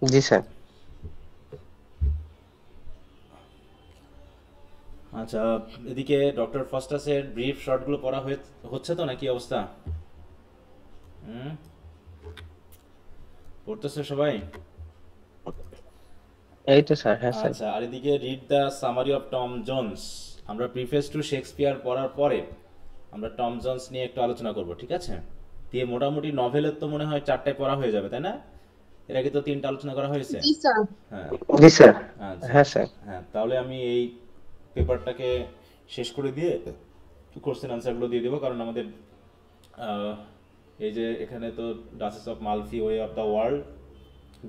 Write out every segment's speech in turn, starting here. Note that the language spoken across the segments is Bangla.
জি স্যার। আচ্ছা, এদিকে ডক্টর ফাস্টাসের ব্রিফ শর্টগুলো পড়া হচ্ছে তো নাকি অবস্থা? হুম, পড়তেছে সবাই? এই তো স্যার, হ্যাঁ স্যার। আচ্ছা, আর এদিকে read the summary of Tom Jones. আমরা প্রিফেস টু শেক্সপিয়ার পড়ার পরে আমরা টম জোন্স নিয়ে একটু আলোচনা করব, ঠিক আছে? দিয়ে মোটামুটি নভেলের তো মনে হয় চারটায় পড়া হয়ে যাবে, তাই না? এর আগে তো তিনটা আলোচনা করা হয়েছে। জি স্যার। হ্যাঁ। জি স্যার। আচ্ছা। হ্যাঁ স্যার। হ্যাঁ, তাহলে আমি এই পেপারটাকে শেষ করে দিয়ে কোশ্চেন আনসারগুলো দিয়ে দেবো, কারণ আমাদের আহ, এই যে এখানে তো Duchess of Malfi, Way of the World,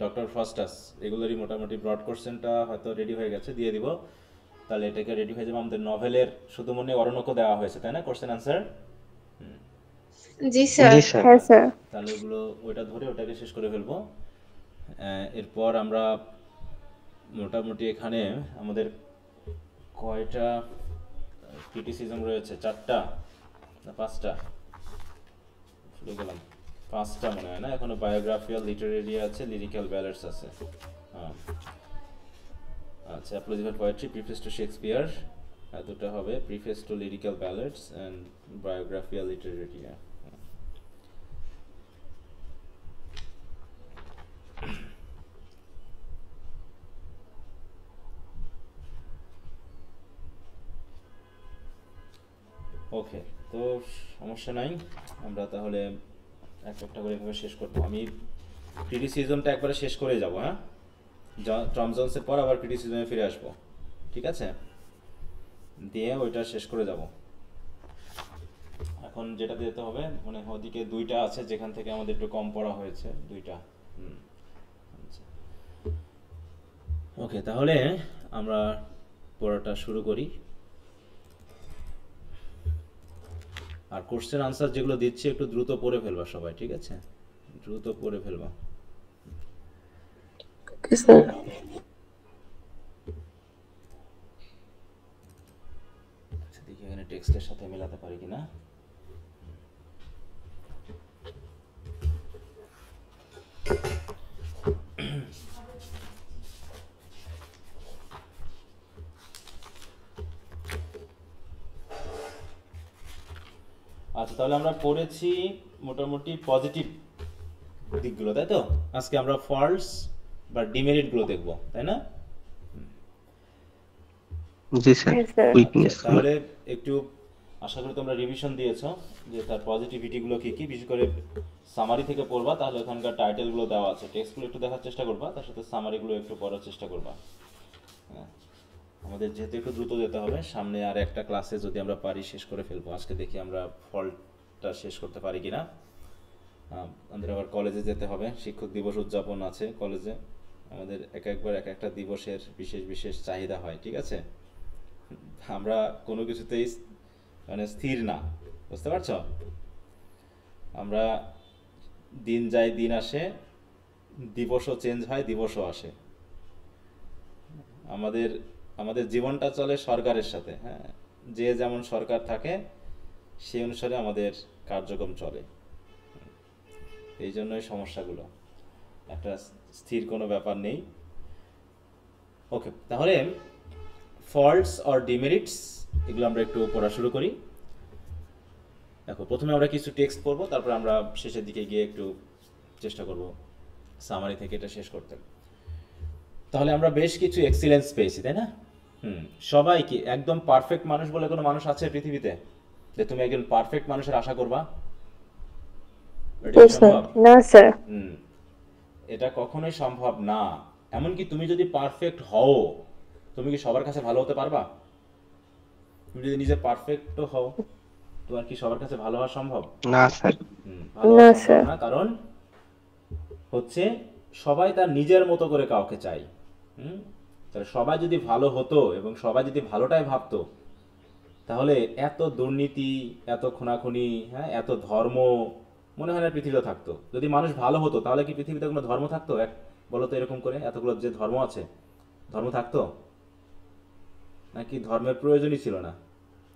Doctor Faustus, এগুলোরই মোটামুটি ব্রড কোশ্চেনটা হয়তো রেডি হয়ে গেছে, দিয়ে দিব। তাহলে এটাকে রেডি হয়ে যাবে। আমাদের নভেলের শুধু মনে অরণ্যকে দেওয়া হয়েছে, তাই না, কোশ্চেন আনসার? জি স্যার। জি স্যার। হ্যাঁ স্যার। তাহলে ওগুলো ওইটা ধরে ওটাকে শেষ করে ফেলবো। এরপর আমরা মোটামুটি এখানে আমাদের কয়টা ক্রিটিসিজম রয়েছে? চারটা না পাঁচটা? ভুলে গেলাম। পাঁচটা মনে হয়, না? এখনো বায়োগ্রাফিয়াল, লিটারেরি আছে, লিরিক্যাল ব্যালেন্স আছে। হ্যাঁ। আচ্ছা, apological poetry, preface to Shakespeare, দুটো হবে। Preface to Lyrical Ballads and Biographia Literaria. Okay, তো সমস্যা নাই। আমরা তাহলে এক একটা করে এভাবে শেষ করবো। আমি ক্রিটিসিজমটা একবারে শেষ করে যাব, হ্যাঁ? টম জন্সের পর আবার ক্রিটিসিজমে ফিরে আসবো, ঠিক আছে? দিয়ে ওইটা শেষ করে যাব। এখন যেটা দিতে হবে, মানে ওদিকে দুইটা আছে যেখান থেকে আমাদের একটু কম পড়া হয়েছে, দুইটা। হুম। আচ্ছা, ওকে, তাহলে আমরা পড়াটা শুরু করি। আর কোশ্চেন আনসার যেগুলো দিচ্ছি একটু দ্রুত পড়ে ফেলবা সবাই, ঠিক আছে? দ্রুত পড়ে ফেলবা। Okay sir. আচ্ছা, দেখি এখানে টেক্সটের সাথে মেলাতে পারি কিনা। আচ্ছা, তাহলে আমরা পড়েছি মোটামুটি পজিটিভ দিকগুলো, তাই তো? আজকে আমরা ফল্টস বা ডিমেরিটগুলো দেখবো, তাই না? জি স্যার। হ্যাঁ স্যার। আচ্ছা, উইকনেস গুলো। তাহলে একটু আশা করি তোমরা রিভিশন দিয়েছো যে তার পজিটিভিটিগুলো কী কী। বিশেষ করে সামারি থেকে পড়বা, তাহলে ওখানকার টাইটেলগুলো দেওয়া আছে, টেক্সটগুলো একটু দেখার চেষ্টা করবা, তার সাথে সামারিগুলো একটু পড়ার চেষ্টা করবা। হ্যাঁ, আমাদের যেহেতু একটু দ্রুত যেতে হবে, সামনে আর একটা ক্লাসে যদি আমরা পারি শেষ করে ফেলবো। আজকে দেখি আমরা ফলটা শেষ করতে পারি কিনা। আমাদের আবার কলেজে যেতে হবে, শিক্ষক দিবস উদযাপন আছে কলেজে। আমাদের একবার এক একটা দিবসের বিশেষ বিশেষ চাহিদা হয়, ঠিক আছে? আমরা কোনো কিছুতেই মানে স্থির না, বুঝতে পারছো? আমরা দিন যায় দিন আসে, দিবসও চেঞ্জ হয়, দিবসও আসে। আমাদের আমাদের জীবনটা চলে সরকারের সাথে, হ্যাঁ? যে যেমন সরকার থাকে সেই অনুসারে আমাদের কার্যক্রম চলে। এই জন্যই সমস্যাগুলো, একটা স্থির কোনো ব্যাপার নেই। ওকে, তাহলে ফল্টস অর ডিমেরিটস, এগুলো আমরা একটু পড়া শুরু করি। দেখো, প্রথমে আমরা কিছু টেক্সট পড়বো, তারপর আমরা শেষের দিকে গিয়ে একটু চেষ্টা করব সামারি থেকে এটা শেষ করতে। তাহলে আমরা বেশ কিছু এক্সিলেন্স পেয়েছি, তাই না? হুম। সবাই কি একদম পারফেক্ট মানুষ বলে কোনো মানুষ আছে পৃথিবীতে, যে তুমি একজন পারফেক্ট মানুষের আশা করবা? এটা জি কি স্যার। সম্ভব? না স্যার। হুম। এটা কখনোই সম্ভব না। এমনকি তুমি যদি পারফেক্ট হও, তুমি কি সবার কাছে ভালো হতে পারবা? তুমি যদি নিজে পারফেক্টও হও, তোমার কি সবার কাছে ভালো হওয়া সম্ভব? না স্যার। ভালো না হওয়া সম্ভব স্যার। না, কারণ হচ্ছে সবাই তার নিজের মতো করে কাউকে চাই। হুম। তাহলে সবাই যদি ভালো হতো এবং সবাই যদি ভালোটাই ভাবতো, তাহলে এত দুর্নীতি, এত খুনাখুনি, হ্যাঁ, এত ধর্ম মনে হয় না পৃথিবীতে থাকতো। যদি মানুষ ভালো হতো, তাহলে কি পৃথিবীতে কোনো ধর্ম থাকতো? বলো তো, এরকম করে এতগুলো যে ধর্ম আছে, ধর্ম থাকতো? নাকি ধর্মের প্রয়োজনই ছিল না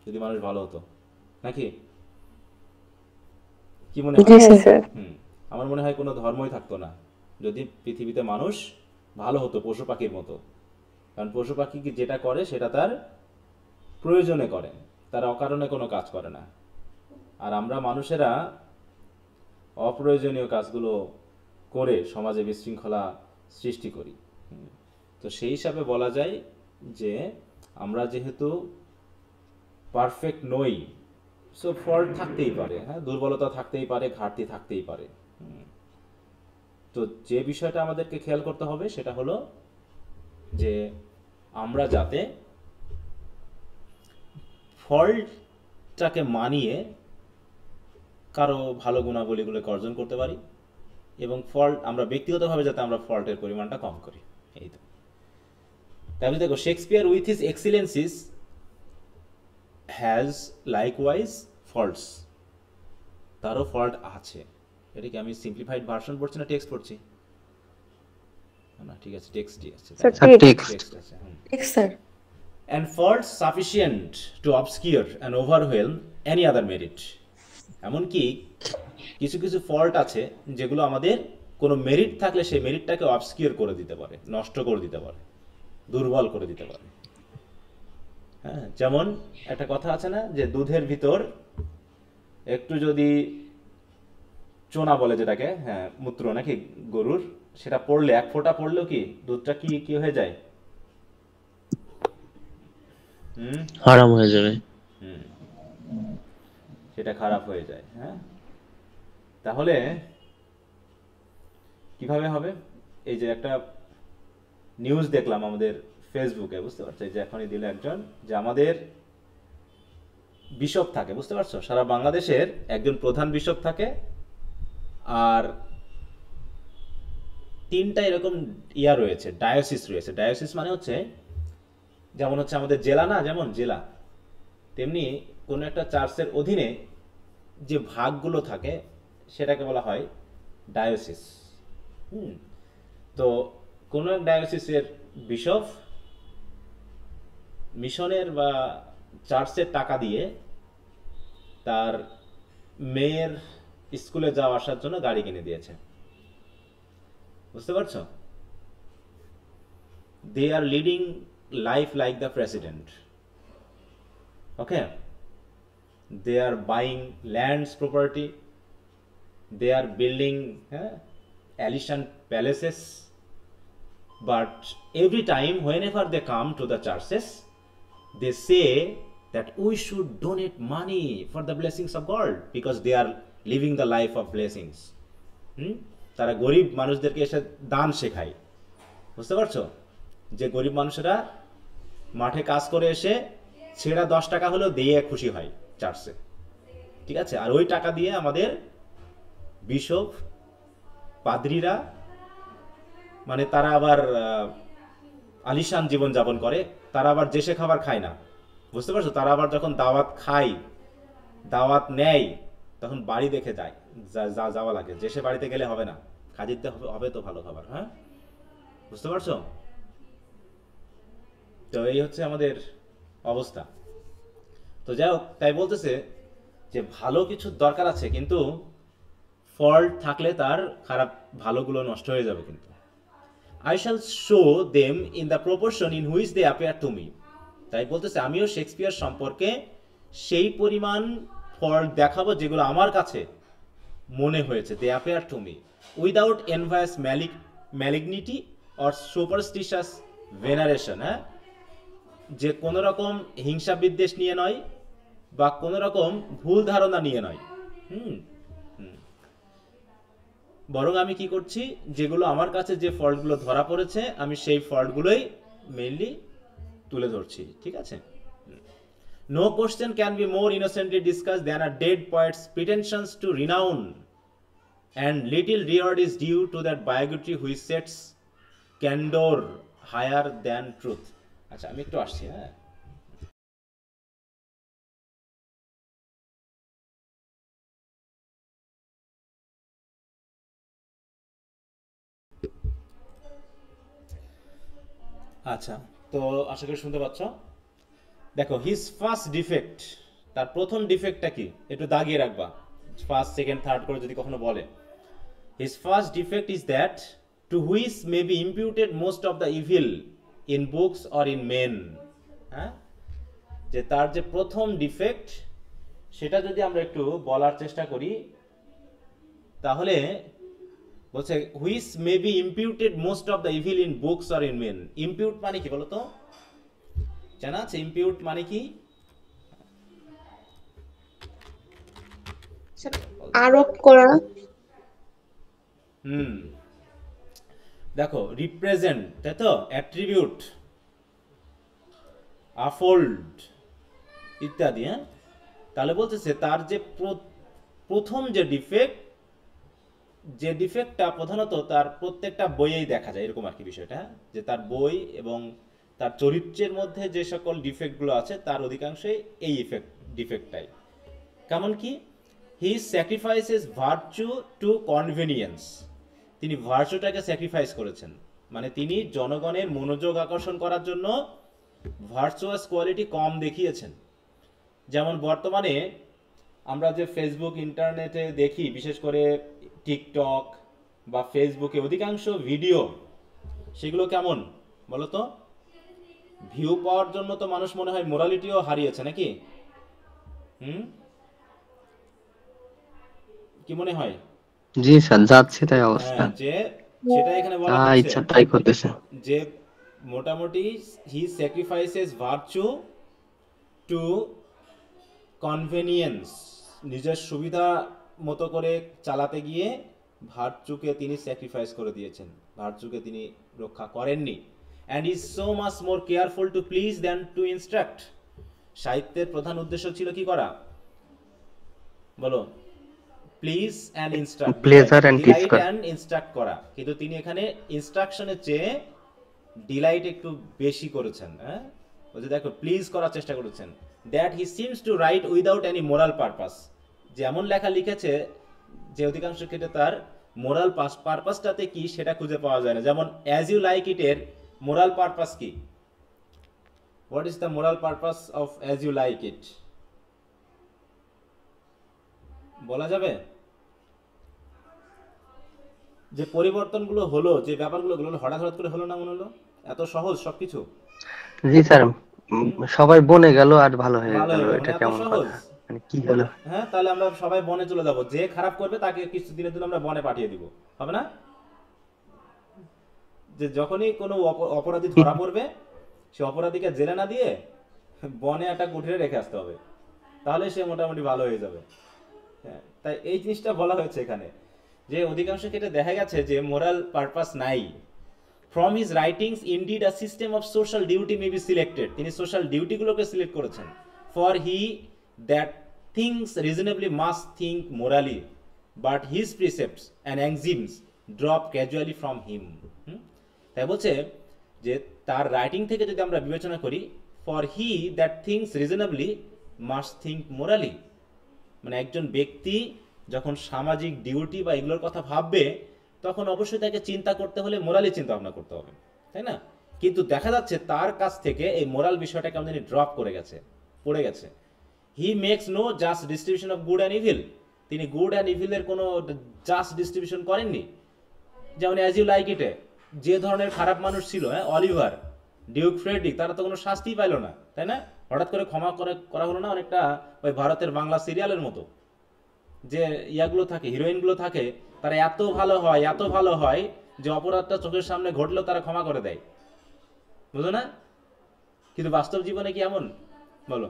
যদি মানুষ ভালো হতো? নাকি, কি মনে জি হয়? স্যার। হুম। আমার মনে হয় কোনো ধর্মই থাকতো না যদি পৃথিবীতে মানুষ ভালো হতো পশু পাখির মতো, কারণ পশু পাখি কি যেটা করে সেটা তার প্রয়োজনে করে, তার অকারণে কোনো কাজ করে না। আর আমরা মানুষেরা অপ্রয়োজনীয় কাজগুলো করে সমাজে বিশৃঙ্খলা সৃষ্টি করি। তো সেই হিসাবে বলা যায় যে আমরা যেহেতু পারফেক্ট নই, সো ফল্ট থাকতেই পারে, হ্যাঁ, দুর্বলতা থাকতেই পারে, ঘাটতি থাকতেই পারে। তো যে বিষয়টা আমাদেরকে খেয়াল করতে হবে সেটা হলো যে আমরা যাতে ফল্টটাকে মানিয়ে কারো ভালো গুণাবলীগুলোকে অর্জন করতে পারি, এবং ফল্ট আমরা ব্যক্তিগতভাবে যাতে আমরা ফল্টের পরিমাণটা কম করি। এই তো তাহলে দেখো, Shakespeare with his excellencies has likewise faults, তারও ফল্ট আছে। এটা কি আমি সিম্পলিফাইড ভার্সন পড়ছি না টেক্সট পড়ছি? না, ঠিক আছে, টেক্সটই আছে, টেক্সট আছে। ঠিক sir. And faults sufficient to obscure and overwhelm any other merit. এমনকি কিছু কিছু ফল্ট আছে যেগুলো আমাদের কোনো মেরিট থাকলে সেই মেরিটটাকে অবস্কিওর করে দিতে পারে, নষ্ট করে দিতে পারে, দুর্বল করে দিতে পারে। হ্যাঁ, যেমন একটা কথা আছে না যে দুধের ভিতর একটু যদি চোনা বলে যেটাকে, হ্যাঁ, মূত্র নাকি গরুর, সেটা পড়লে, এক ফোঁটা পড়লেও কি দুধটা কি কি হয়ে যায়? হারাম হয়ে যাবে, সেটা খারাপ হয়ে যায়। হ্যাঁ, তাহলে কিভাবে হবে? এই যে একটা নিউজ দেখলাম আমাদের ফেসবুকে, বুঝতে পারছো, এই যে এখনই দিল একজন, যে আমাদের বিশপ থাকে, বুঝতে পারছো, সারা বাংলাদেশের একজন প্রধান বিশপ থাকে, আর 3টা এরকম ইয়া রয়েছে, ডায়োসিস রয়েছে। ডায়োসিস মানে হচ্ছে যেমন হচ্ছে আমাদের জেলা না, যেমন জেলা, তেমনি কোনো একটা চার্চের অধীনে যে ভাগগুলো থাকে সেটাকে বলা হয় ডায়োসিস। তো কোনো এক ডায়োসিসের বিশপ মিশনের বা চার্চের টাকা দিয়ে তার মেয়ের স্কুলে যাওয়া আসার জন্য গাড়ি কিনে দিয়েছে, বুঝতে পারছো? They are leading life like the president. Okay, they are buying lands, property, they are building Elysian palaces, but every time whenever they come to the churches they say that we should donate money for the blessings of God because they are living the life of blessings. তারা গরিব মানুষদেরকে এসে দান শেখায়, বুঝতে পারছো, যে গরিব মানুষেরা মাঠে কাজ করে এসে ছেঁড়া 10 টাকা হলেও দিয়ে খুশি হয় চার্চে, ঠিক আছে? আর ওই টাকা দিয়ে আমাদের বিশপ, পাদ্রীরা, মানে তারা আবার আলিশান জীবন যাপন করে, তারা আবার দেশে খাবার খায় না, বুঝতে পারছো? তারা আবার যখন দাওয়াত খায়, দাওয়াত নেয়, তখন বাড়ি দেখে যায়, যাওয়া লাগে, দেশে বাড়িতে গেলে হবে না, খাদিতে হবে তো ভালো খাবার। হ্যাঁ, বুঝতে পারছো? তো এই হচ্ছে আমাদের অবস্থা। তো যাই হোক, তাই বলতেছে যে ভালো কিছু দরকার আছে, কিন্তু ফল্ট থাকলে তার খারাপ ভালোগুলো নষ্ট হয়ে যাবে। কিন্তু I shall show them in the proportion in which they appear to me. তাই বলতেছে আমিও শেক্সপিয়ার সম্পর্কে সেই পরিমাণ ফল্ট দেখাবো যেগুলো আমার কাছে মনে হয়েছে, they appear to me without envious malignity or superstitious veneration. হ্যাঁ, যে কোন রকম হিংসা বিদ্বেষ নিয়ে নয় বা কোন রকম ভুল ধারণা নিয়ে নয়, বরং আমি কি করছি, যেগুলো আমার কাছে যে ফল্টগুলো ধরা পড়েছে আমি সেই ফল্টগুলোই মেইনলি তুলে ধরছি, ঠিক আছে? No question can be more innocently discussed than a dead poet's pretensions to renown, and little reward is due to that biography which sets candor higher than truth. আচ্ছা, আমি একটু আসছি। হ্যাঁ, আচ্ছা, তো আশা করি শুনতে পাচ্ছ। দেখো, হিজ ফার্স্ট ডিফেক্ট, তার প্রথম ডিফেক্টটা কি একটু দাগিয়ে রাখবা, ফার্স্ট, সেকেন্ড, থার্ড করে যদি কখনো বলে। His first defect is that to which may be imputed most of the evil in books or in men. হ্যাঁ, যে তার যে প্রথম ডিফেক্ট সেটা যদি আমরা একটু বলার চেষ্টা করি তাহলে বলছে which may be imputed most of the evil in books or in men. Impute মানে কি বলতো, জানা আছে ইম্পিউট মানে কি? আরোপ করা। দেখো রিপ্রেজেন্ট, তাই তো, অ্যাট্রিবিউট, আফোল্ড ইত্যাদি। হ্যাঁ, তাহলে বলতেছে তার যে প্রথম যে ডিফেক্টটা প্রধানত তার প্রত্যেকটা বইয়েই দেখা যায়, এরকম আর কি বিষয়টা, যে তার বই এবং তার চরিত্রের মধ্যে যে সকল ডিফেক্টগুলো আছে তার অধিকাংশই এই ডিফেক্টটাই। কেমন কি? হি স্যাক্রিফাইসেস ভার্চু টু কনভেনিয়েন্স। তিনি ভার্চুটাকে স্যাক্রিফাইস করেছেন, মানে তিনি জনগণের মনোযোগ আকর্ষণ করার জন্য ভার্চুয়াস কোয়ালিটি কম দেখিয়েছেন। যেমন বর্তমানে আমরা যে ফেসবুক ইন্টারনেটে দেখি, বিশেষ করে টিকটক বা ফেসবুকে অধিকাংশ ভিডিও, সেগুলো কেমন বলতো? ভিউ পাওয়ার জন্য তো মানুষ মনে হয় মোরালিটিও হারিয়েছে নাকি? কি মনে হয়? জি স্যার, যাচ্ছে তাই অবস্থা। যে সেটা এখানে বলা ইচ্ছা তাই করতেছে, যে মোটামুটি হি স্যাক্রিফাইসেস ভার্চু টু কনভেনিয়েন্স, নিজের সুবিধা মতো করে চালাতে গিয়ে ভার্চুকে তিনি স্যাক্রিফাইস করে দিয়েছেন, ভার্চুকে তিনি রক্ষা করেননি। And is so much more careful to please than to instruct. সাহিত্যের প্রধান উদ্দেশ্য ছিল কি করা বলো? Please and instruct, pleasure and teach delight করা। অ্যান্ড ইনস্ট্রাক্ট করা, কিন্তু তিনি এখানে ইনস্ট্রাকশনের চেয়ে ডিলাইট একটু বেশি করেছেন। হ্যাঁ, বলতে দেখো প্লিজ করার চেষ্টা করেছেন। That he seems to right without any moral purpose. যেমন লেখা লিখেছে যে অধিকাংশ ক্ষেত্রে তার মোরাল পারপাসটাতে কি সেটা খুঁজে পাওয়া যায় না। যেমন অ্যাজ ইউ লাইক ইট এর মোরাল পারপাস কি? What is the moral purpose of as you like it? বলা যাবে? যে পরিবর্তনগুলো হলো, যে ব্যাপারগুলো হলো, হঠাৎ করে হলো না, মনে হলো এত সহজ সবকিছু। জি স্যার, সবাই বনে গেল আর ভালো হয়ে ভালো গেল, হয়ে গেল, এটা মানে এত কেমন সহজ। কথা? মানে কি হলো? হ্যাঁ, তাহলে আমরা সবাই বনে চলে যাব, যে খারাপ করবে তাকে কিছু দিনের জন্য আমরা বনে পাঠিয়ে দিব, হবে না? যে যখনই কোনো অপরাধী ধরা পড়বে, সে অপরাধীকে জেলে না দিয়ে বনে একটা কুঠিরে রেখে আসতে হবে, তাহলে সে মোটামুটি ভালো হয়ে যাবে। হ্যাঁ, তাই এই জিনিসটা বলা হয়েছে এখানে, যে অধিকাংশ ক্ষেত্রে দেখা গেছে যে মোরাল পারপাস নাই। From his writings indeed a system of social duty may be selected. তিনি সোশ্যাল ডিউটিগুলোকে সিলেক্ট করেছেন। For he that things reasonably must think morally, but his precepts and axioms drop casually from him. তাই বলছে যে তার রাইটিং থেকে যদি আমরা বিবেচনা করি, for he that things reasonably must think morally, মানে একজন ব্যক্তি যখন সামাজিক ডিউটি বা এগুলোর কথা ভাববে তখন অবশ্যই তাকে চিন্তা করতে হলে মোরালি চিন্তা ভাবনা করতে হবে, তাই না? কিন্তু দেখা যাচ্ছে তার কাছ থেকে এই মোরাল বিষয়টা কেমন জানি ড্রপ করে গেছে, পড়ে গেছে। He makes no just distribution of good and evil. তিনি গুড অ্যান্ড ইভিলের কোনো জাস্ট ডিস্ট্রিবিউশন করেননি। যেমন অ্যাজ ইউ লাইক ইটে যে ধরনের খারাপ মানুষ ছিল, হ্যাঁ, অলিভার, ডিউক ফ্রেডরিক, তারা তো কোনো শাস্তিই পাইল না, তাই না? হঠাৎ করে ক্ষমা করা হলো না, অনেকটা ওই ভারতের বাংলা সিরিয়ালের মতো, যে ইয়াগুলো থাকে, হিরোইনগুলো থাকে, তারা এত ভালো হয় যে অপরাধটা চোখের সামনে ঘটলেও তারা ক্ষমা করে দেয়, বুঝো না? কিন্তু বাস্তব জীবনে কি এমন বলো?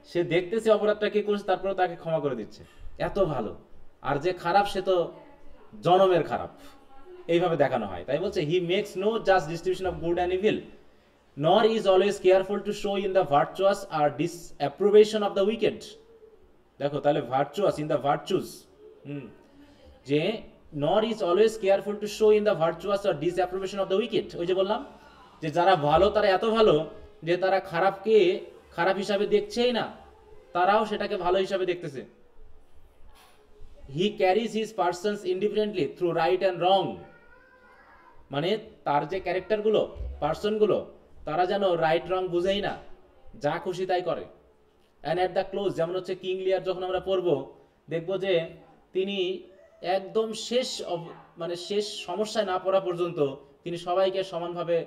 সে দেখতেছে অপরাধটা কে করছে, তারপরে তাকে ক্ষমা করে দিচ্ছে, এত ভালো। আর যে খারাপ সে তো জনমের খারাপ, এইভাবে দেখানো হয়। তাই বলছে he makes no just distribution of good and evil, nor is always careful to show in the virtuous or disapprobation of the wicked. দেখো তাহলে ভার্চুয়াস ইন দ্য ভার্চুস, যে nor is always careful to show in the virtuous or disapprobation of the wicked। ওই যে বললাম যে যারা ভালো তারা এত ভালো যে তারা খারাপকে খারাপ হিসাবে দেখছেই না, তারাও সেটাকে ভালো হিসাবে দেখতেছে। He carries his persons indifferently through right and wrong, মানে তার যে ক্যারেক্টারগুলো, পার্সনগুলো, তারা যেন রাইট রং বুঝেই না, যা খুশি তাই করে। অ্যান্ড অ্যাট দ্য ক্লোজ, যেমন হচ্ছে কিং লিয়ার যখন আমরা পড়বো দেখবো যে তিনি একদম শেষ মানে শেষ সমস্যায় না পড়া পর্যন্ত তিনি সবাইকে সমানভাবে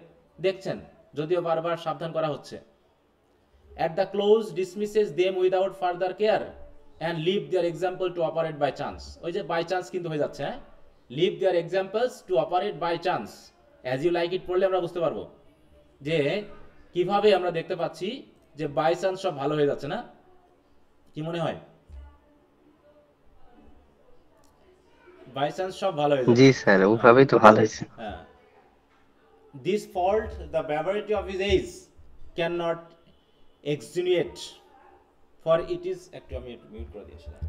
দেখছেন, যদিও বারবার সাবধান করা হচ্ছে। At the close dismisses them without further care and leave their example to operate by chance. ওই যে বাই চান্স কিন্তু হয়ে যাচ্ছে, হ্যাঁ, leave their examples to operate by chance. As you like it পড়লে আমরা বুঝতে পারবো যে কিভাবে আমরা দেখতে পাচ্ছি যে বাই চান্স সব ভালো হয়ে যাচ্ছে না। কি মনে হয়? বাই চান্স সব ভালো হয়ে যাচ্ছে। জি স্যার, ওভাবেই তো ভালো হয়েছে। হ্যাঁ, this fault the barbarity of his age cannot extenuate, for it is একটু আমি মিউট করে দিয়েছিলাম।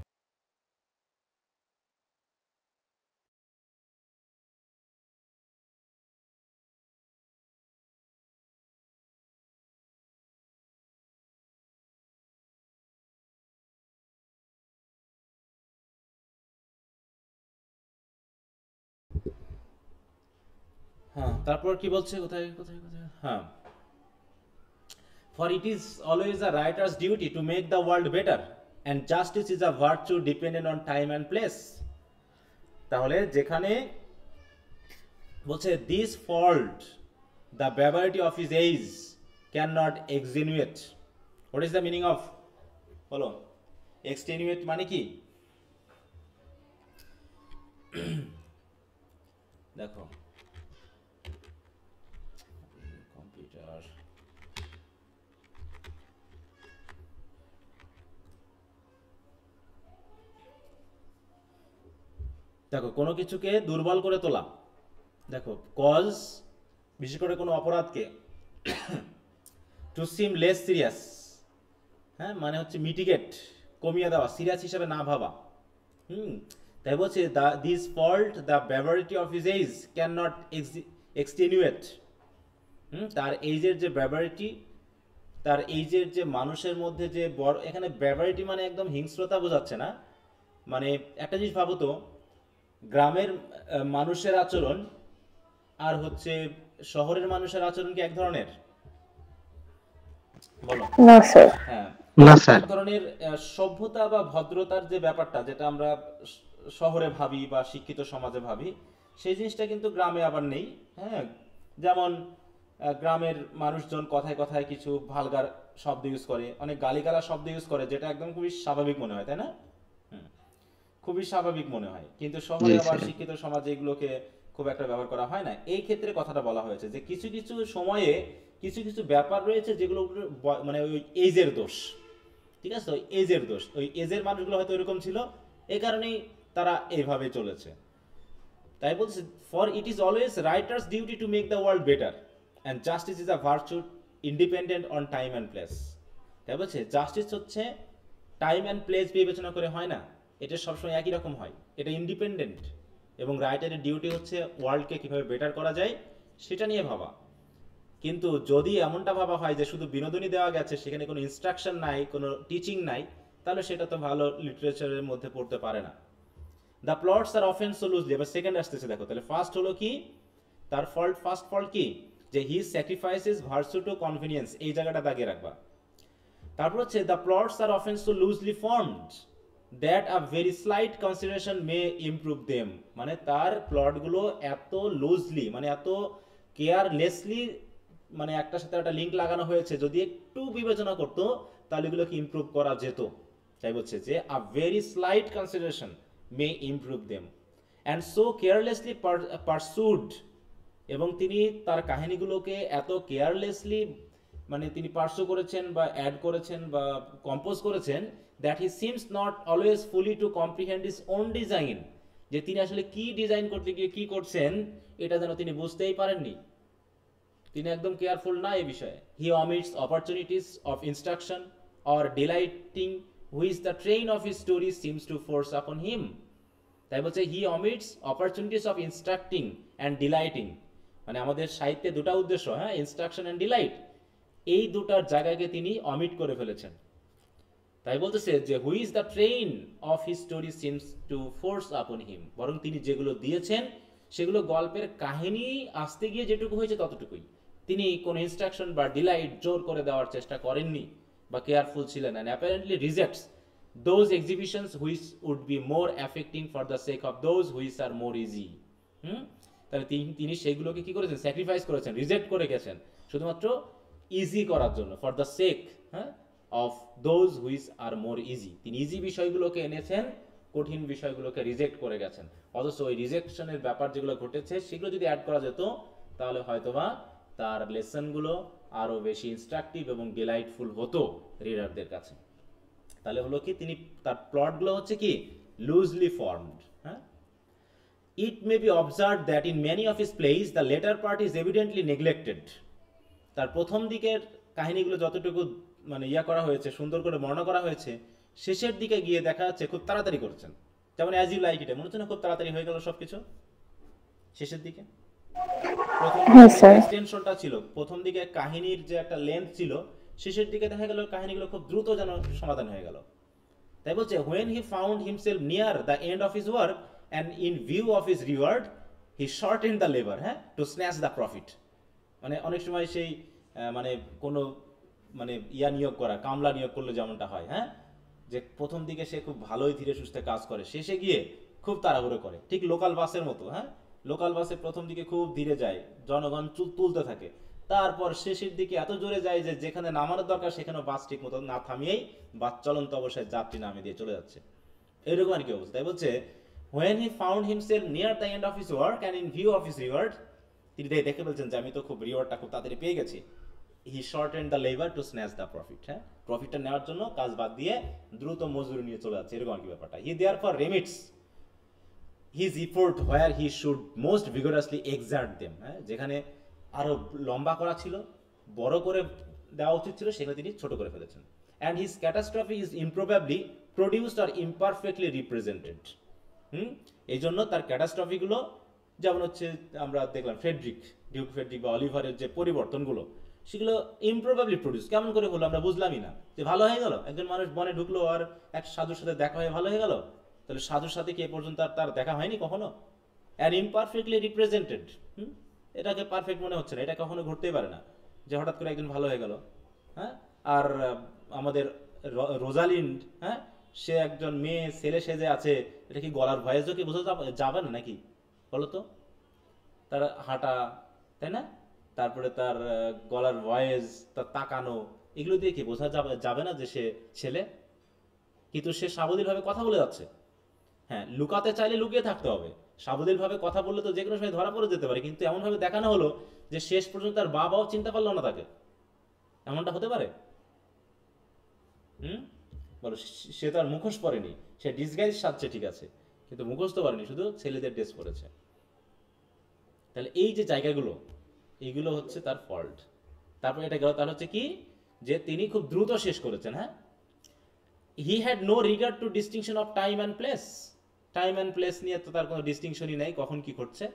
হ্যাঁ, তারপর কি বলছে, কোথায় কোথায় কোথায়, হ্যাঁ, for it is always a writer's duty to make the world better and justice is a virtue dependent on time and place. তাহলে যেখানে বলছে this fault the barbarity of his age cannot extenuate. What is the meaning of, বলো, extenuate মানে কি? দেখো কম্পিউটার, দেখো কোনো কিছুকে দুর্বল করে তোলা, দেখো কজ, বিশেষ করে কোনো অপরাধকে টু সিম লেস সিরিয়াস, হ্যাঁ, মানে হচ্ছে মিটিগেট, কমিয়ে দেওয়া, সিরিয়াস হিসেবে না ভাবা। তাই বলছে this fault the barbarity of his age can not extenuate. তার এইজের যে ব্যাভারিটি, তার এইজের যে মানুষের মধ্যে যে বড়, এখানে ব্যাভারিটি মানে একদম হিংস্রতা বোঝাচ্ছে না, মানে একটা জিনিস ভাবো তো, গ্রামের মানুষের আচরণ আর হচ্ছে শহরের মানুষের আচরণ কি এক ধরনের? বলো। না স্যার। হ্যাঁ, না স্যার। এক ধরনের সভ্যতা বা ভদ্রতার যে ব্যাপারটা, যেটা আমরা শহরে ভাবি বা শিক্ষিত সমাজে ভাবি, সেই জিনিসটা কিন্তু গ্রামে আবার নেই। হ্যাঁ, যেমন গ্রামের মানুষজন কথায় কথায় কিছু ভালগার শব্দ ইউজ করে, অনেক গালিগালা শব্দ ইউজ করে, যেটা একদম খুবই স্বাভাবিক মনে হয়, তাই না? খুবই স্বাভাবিক মনে হয়, কিন্তু শহরে আবার শিক্ষিত সমাজে এগুলোকে খুব একটা ব্যবহার করা হয় না। এই ক্ষেত্রে কথাটা বলা হয়েছে যে কিছু কিছু সময়ে কিছু কিছু ব্যাপার রয়েছে যেগুলো মানে ওই এজের দোষ, ঠিক আছে, ওই এজের দোষ, ওই এজের মানুষগুলো হয়তো এরকম ছিল, এই কারণেই তারা এইভাবে চলেছে। তাই বলছে for it is always writer's duty to make the world better and justice is a virtue independent on time and place. তাই বলছে জাস্টিস হচ্ছে টাইম অ্যান্ড প্লেস বিবেচনা করে হয় না, এটা সবসময় একই রকম হয়, এটা ইন্ডিপেন্ডেন্ট, এবং রাইটারের ডিউটি হচ্ছে ওয়ার্ল্ডকে কীভাবে বেটার করা যায় সেটা নিয়ে ভাবা। কিন্তু যদি এমনটা ভাবা হয় যে শুধু বিনোদনই দেওয়া গেছে, সেখানে কোনো ইনস্ট্রাকশন নাই, কোনো টিচিং নাই, তাহলে সেটা তো ভালো লিটারেচারের মধ্যে পড়তে পারে না। The plots are often so loosely, এবার সেকেন্ড আসতেছে, দেখো তাহলে ফার্স্ট হলো কি, তার ফল্ট, ফার্স্ট ফল্ট কি, যে হি স্যাক্রিফাইসেস ভার্সু টু কনভিনিয়েন্স, এই জায়গাটা দাগিয়ে রাখবা। তারপর হচ্ছে the plots are often so loosely formed that a very slight consideration may improve them, মানে তার প্লটগুলো এত লুজলি, মানে এত কেয়ারলেসলি, মানে একটার সাথে একটা লিঙ্ক লাগানো হয়েছে, যদি একটু বিবেচনা করতো তাহলে এগুলোকে ইমপ্রুভ করা যেত। তাই বলছে যে a very slight consideration may improve them and so carelessly pursued, এবং তিনি তার কাহিনীগুলোকে এত কেয়ারলেসলি মানে তিনি পার্সু করেছেন বা অ্যাড করেছেন বা কম্পোজ করেছেন, that he seems not always fully to comprehend his own design, যে তিনি আসলে কি ডিজাইন করতে গিয়ে কি করছেন এটা যেন তিনি বুঝতেই পারেননি, তিনি একদম কেয়ারফুল না এই বিষয়ে। He omits opportunities of instruction or delighting which the train of his story seems to force upon him. তাই বলছে he omits opportunities of instructing and delighting, মানে আমাদের সাহিত্যে দুটা উদ্দেশ্য, হ্যাঁ, ইনস্ট্রাকশন অ্যান্ড ডিলাইট, এই দুটার জায়গাকে তিনি অমিট করে ফেলেছেন। তাই বলতেছে যে which the train of his story seems to force upon হিম, বরং তিনি যেগুলো দিয়েছেন সেগুলো গল্পের কাহিনী আসতে গিয়ে যেটুকু হয়েছে ততটুকুই, তিনি কোনো ইনস্ট্রাকশন বা ডিলাইট জোর করে দেওয়ার চেষ্টা করেননি বা কেয়ারফুল ছিলেন, and apparently rejects those exhibitions which would be more affecting for the sake of those which are more easy. তাহলে তিনি সেইগুলোকে কি করেছেন, স্যাক্রিফাইস করেছেন, রিজেক্ট করে গেছেন শুধুমাত্র ইজি করার জন্য, for the sake of those which are more easy. তিনি ইজি বিষয়গুলোকে এনেছেন, কঠিন বিষয়গুলোকে রিজেক্ট করে গেছেন। অথচ ওই রিজেকশনের ব্যাপার যেগুলো ঘটেছে সেগুলো যদি অ্যাড করা যেত তাহলে হয়তোবা তার লেসনগুলো আরো বেশি ইনস্ট্রাকটিভ এবং ডিলাইটফুল হতো রিডারদের কাছে। তাহলে হলো কি, তিনি তার প্লটগুলো হচ্ছে কি লুজলি ফর্মড। হ্যাঁ, it may be observe that in many of his place the latter part is evidently neglected. তার প্রথম দিকের কাহিনীগুলো যতটুকু মানে করা হয়েছে, সুন্দর করে বর্ণনা করা হয়েছে, শেষের দিকে গিয়ে দেখা যাচ্ছে খুব তাড়াতাড়ি করছেন। যেমন অ্যাজ ইউ লাইক ইট, মনে হচ্ছে না খুব তাড়াতাড়ি হয়ে গেল সবকিছু শেষের দিকে। এক্সটেনশনটা ছিল প্রথম দিকে, কাহিনীর যে একটা লেন্থ ছিল, শেষের দিকে দেখা গেল কাহিনীগুলো খুব দ্রুত যেন সমাধান হয়ে গেল। তাই বলছে when he found himself near the end of his work and in view of his reward he shortened the labor to snatch the profit। মানে অনেক সময় সেই মানে কোনো মানে নিয়োগ করা, কামলা নিয়োগ করলে যেমনটা হয়, যে প্রথম দিকে সে খুব ভালোই ধীরে সুস্থে কাজ করে, শেষে গিয়ে খুব তাড়াহুড়ো করে, ঠিক লোকাল বাসের মতো। লোকাল বাসে প্রথম দিকে খুব ধীরে যায়, জনগণ তুলতে থাকে, তারপর শেষের দিকে এত জোরে যায় যে যেখানে নামানোর দরকার সেখানে বাস ঠিক মতো না থামিয়েই বাস চলন্ত অবস্থায় যাত্রী নামিয়ে দিয়ে চলে যাচ্ছে। এরকম আর কি অবস্থা। তাই বলছে when he found himself near the end of his work and in view of his reward, তিনি দেখে বলছেন যে আমি তো খুব রিওয়ার্ডটা খুব তাড়াতাড়ি পেয়ে গেছি। he shortened the labor to snatch the profit। প্রফিটটা নেওয়ার জন্য কাজ বাদ দিয়ে দ্রুত মজুরি নিয়ে চলে যাচ্ছে, এরকম আর কি ব্যাপারটা। he therefore remits his effort where he should most vigorously exert them। যেখানে আরো লম্বা করা ছিল, বড় করে দেওয়া উচিত ছিল, সেখানে তিনি ছোট করে ফেলেছেন। and his catastrophe is improbably produced or imperfectly represented। এই জন্য তার ক্যাটাস্ট্রফিগুলো, যেমন হচ্ছে আমরা দেখলাম ডিউক ফ্রেডরিক বা অলিভারের যে পরিবর্তনগুলো, সেগুলো ইমপ্রবাবলি প্রডিউস। কেমন করে হলো আমরা বুঝলামই না, যে ভালো হয়ে গেল, একজন মানুষ বনে ঢুকলো আর এক সাধুর সাথে দেখা হয়ে ভালো হয়ে গেল, তাহলে সাধুর সাথে কি এ পর্যন্ত তার দেখা হয়নি কখনো? অ্যান্ড ইমপারফেক্টলি রিপ্রেজেন্টেড, এটাকে পারফেক্ট মনে হচ্ছে না, এটা কখনো ঘটতেই পারে না যে হঠাৎ করে একজন ভালো হয়ে গেল। আর আমাদের রোজালিন্ড, সে একজন মেয়ে ছেলে সেজে আছে, এটা কি গলার ভয়েসও কি বোঝা যাবে না নাকি বলো তো? তার হাঁটা, তাই না, তারপরে তার গলার ভয়েস, তার তাকানো, এগুলো দিয়ে কি বোঝা যাবে না যে সে ছেলে? কিন্তু সে সাবলীল ভাবে কথা বলে যাচ্ছে। লুকাতে চাইলে লুকিয়ে থাকতে হবে, সাবলীল ভাবে কথা বললে তো যে কোনো সময় ধরা পড়ে যেতে পারে। কিন্তু এমন ভাবে দেখানো হলো যে শেষ পর্যন্ত তার বাবাও চিন্তা পারলো না তাকে। এমনটা হতে পারে? বলো, সে তার মুখোশ পরেনি, সে ডিসগাইজ সাজছে ঠিক আছে, কিন্তু মুখোশ তো পরেনি, শুধু ছেলেদের ড্রেস পরেছে। তাহলে এই যে জায়গাগুলো, এইগুলো হচ্ছে তার ফল্ট। তারপর এটা গেল, তার হচ্ছে কি, যে তিনি খুব দ্রুত শেষ করেছেন। He had no regard to distinction of time and place. Time and place নিয়ে তো তার কোনো ডিস্টিংশনই নাই, কখন কি ঘটছে।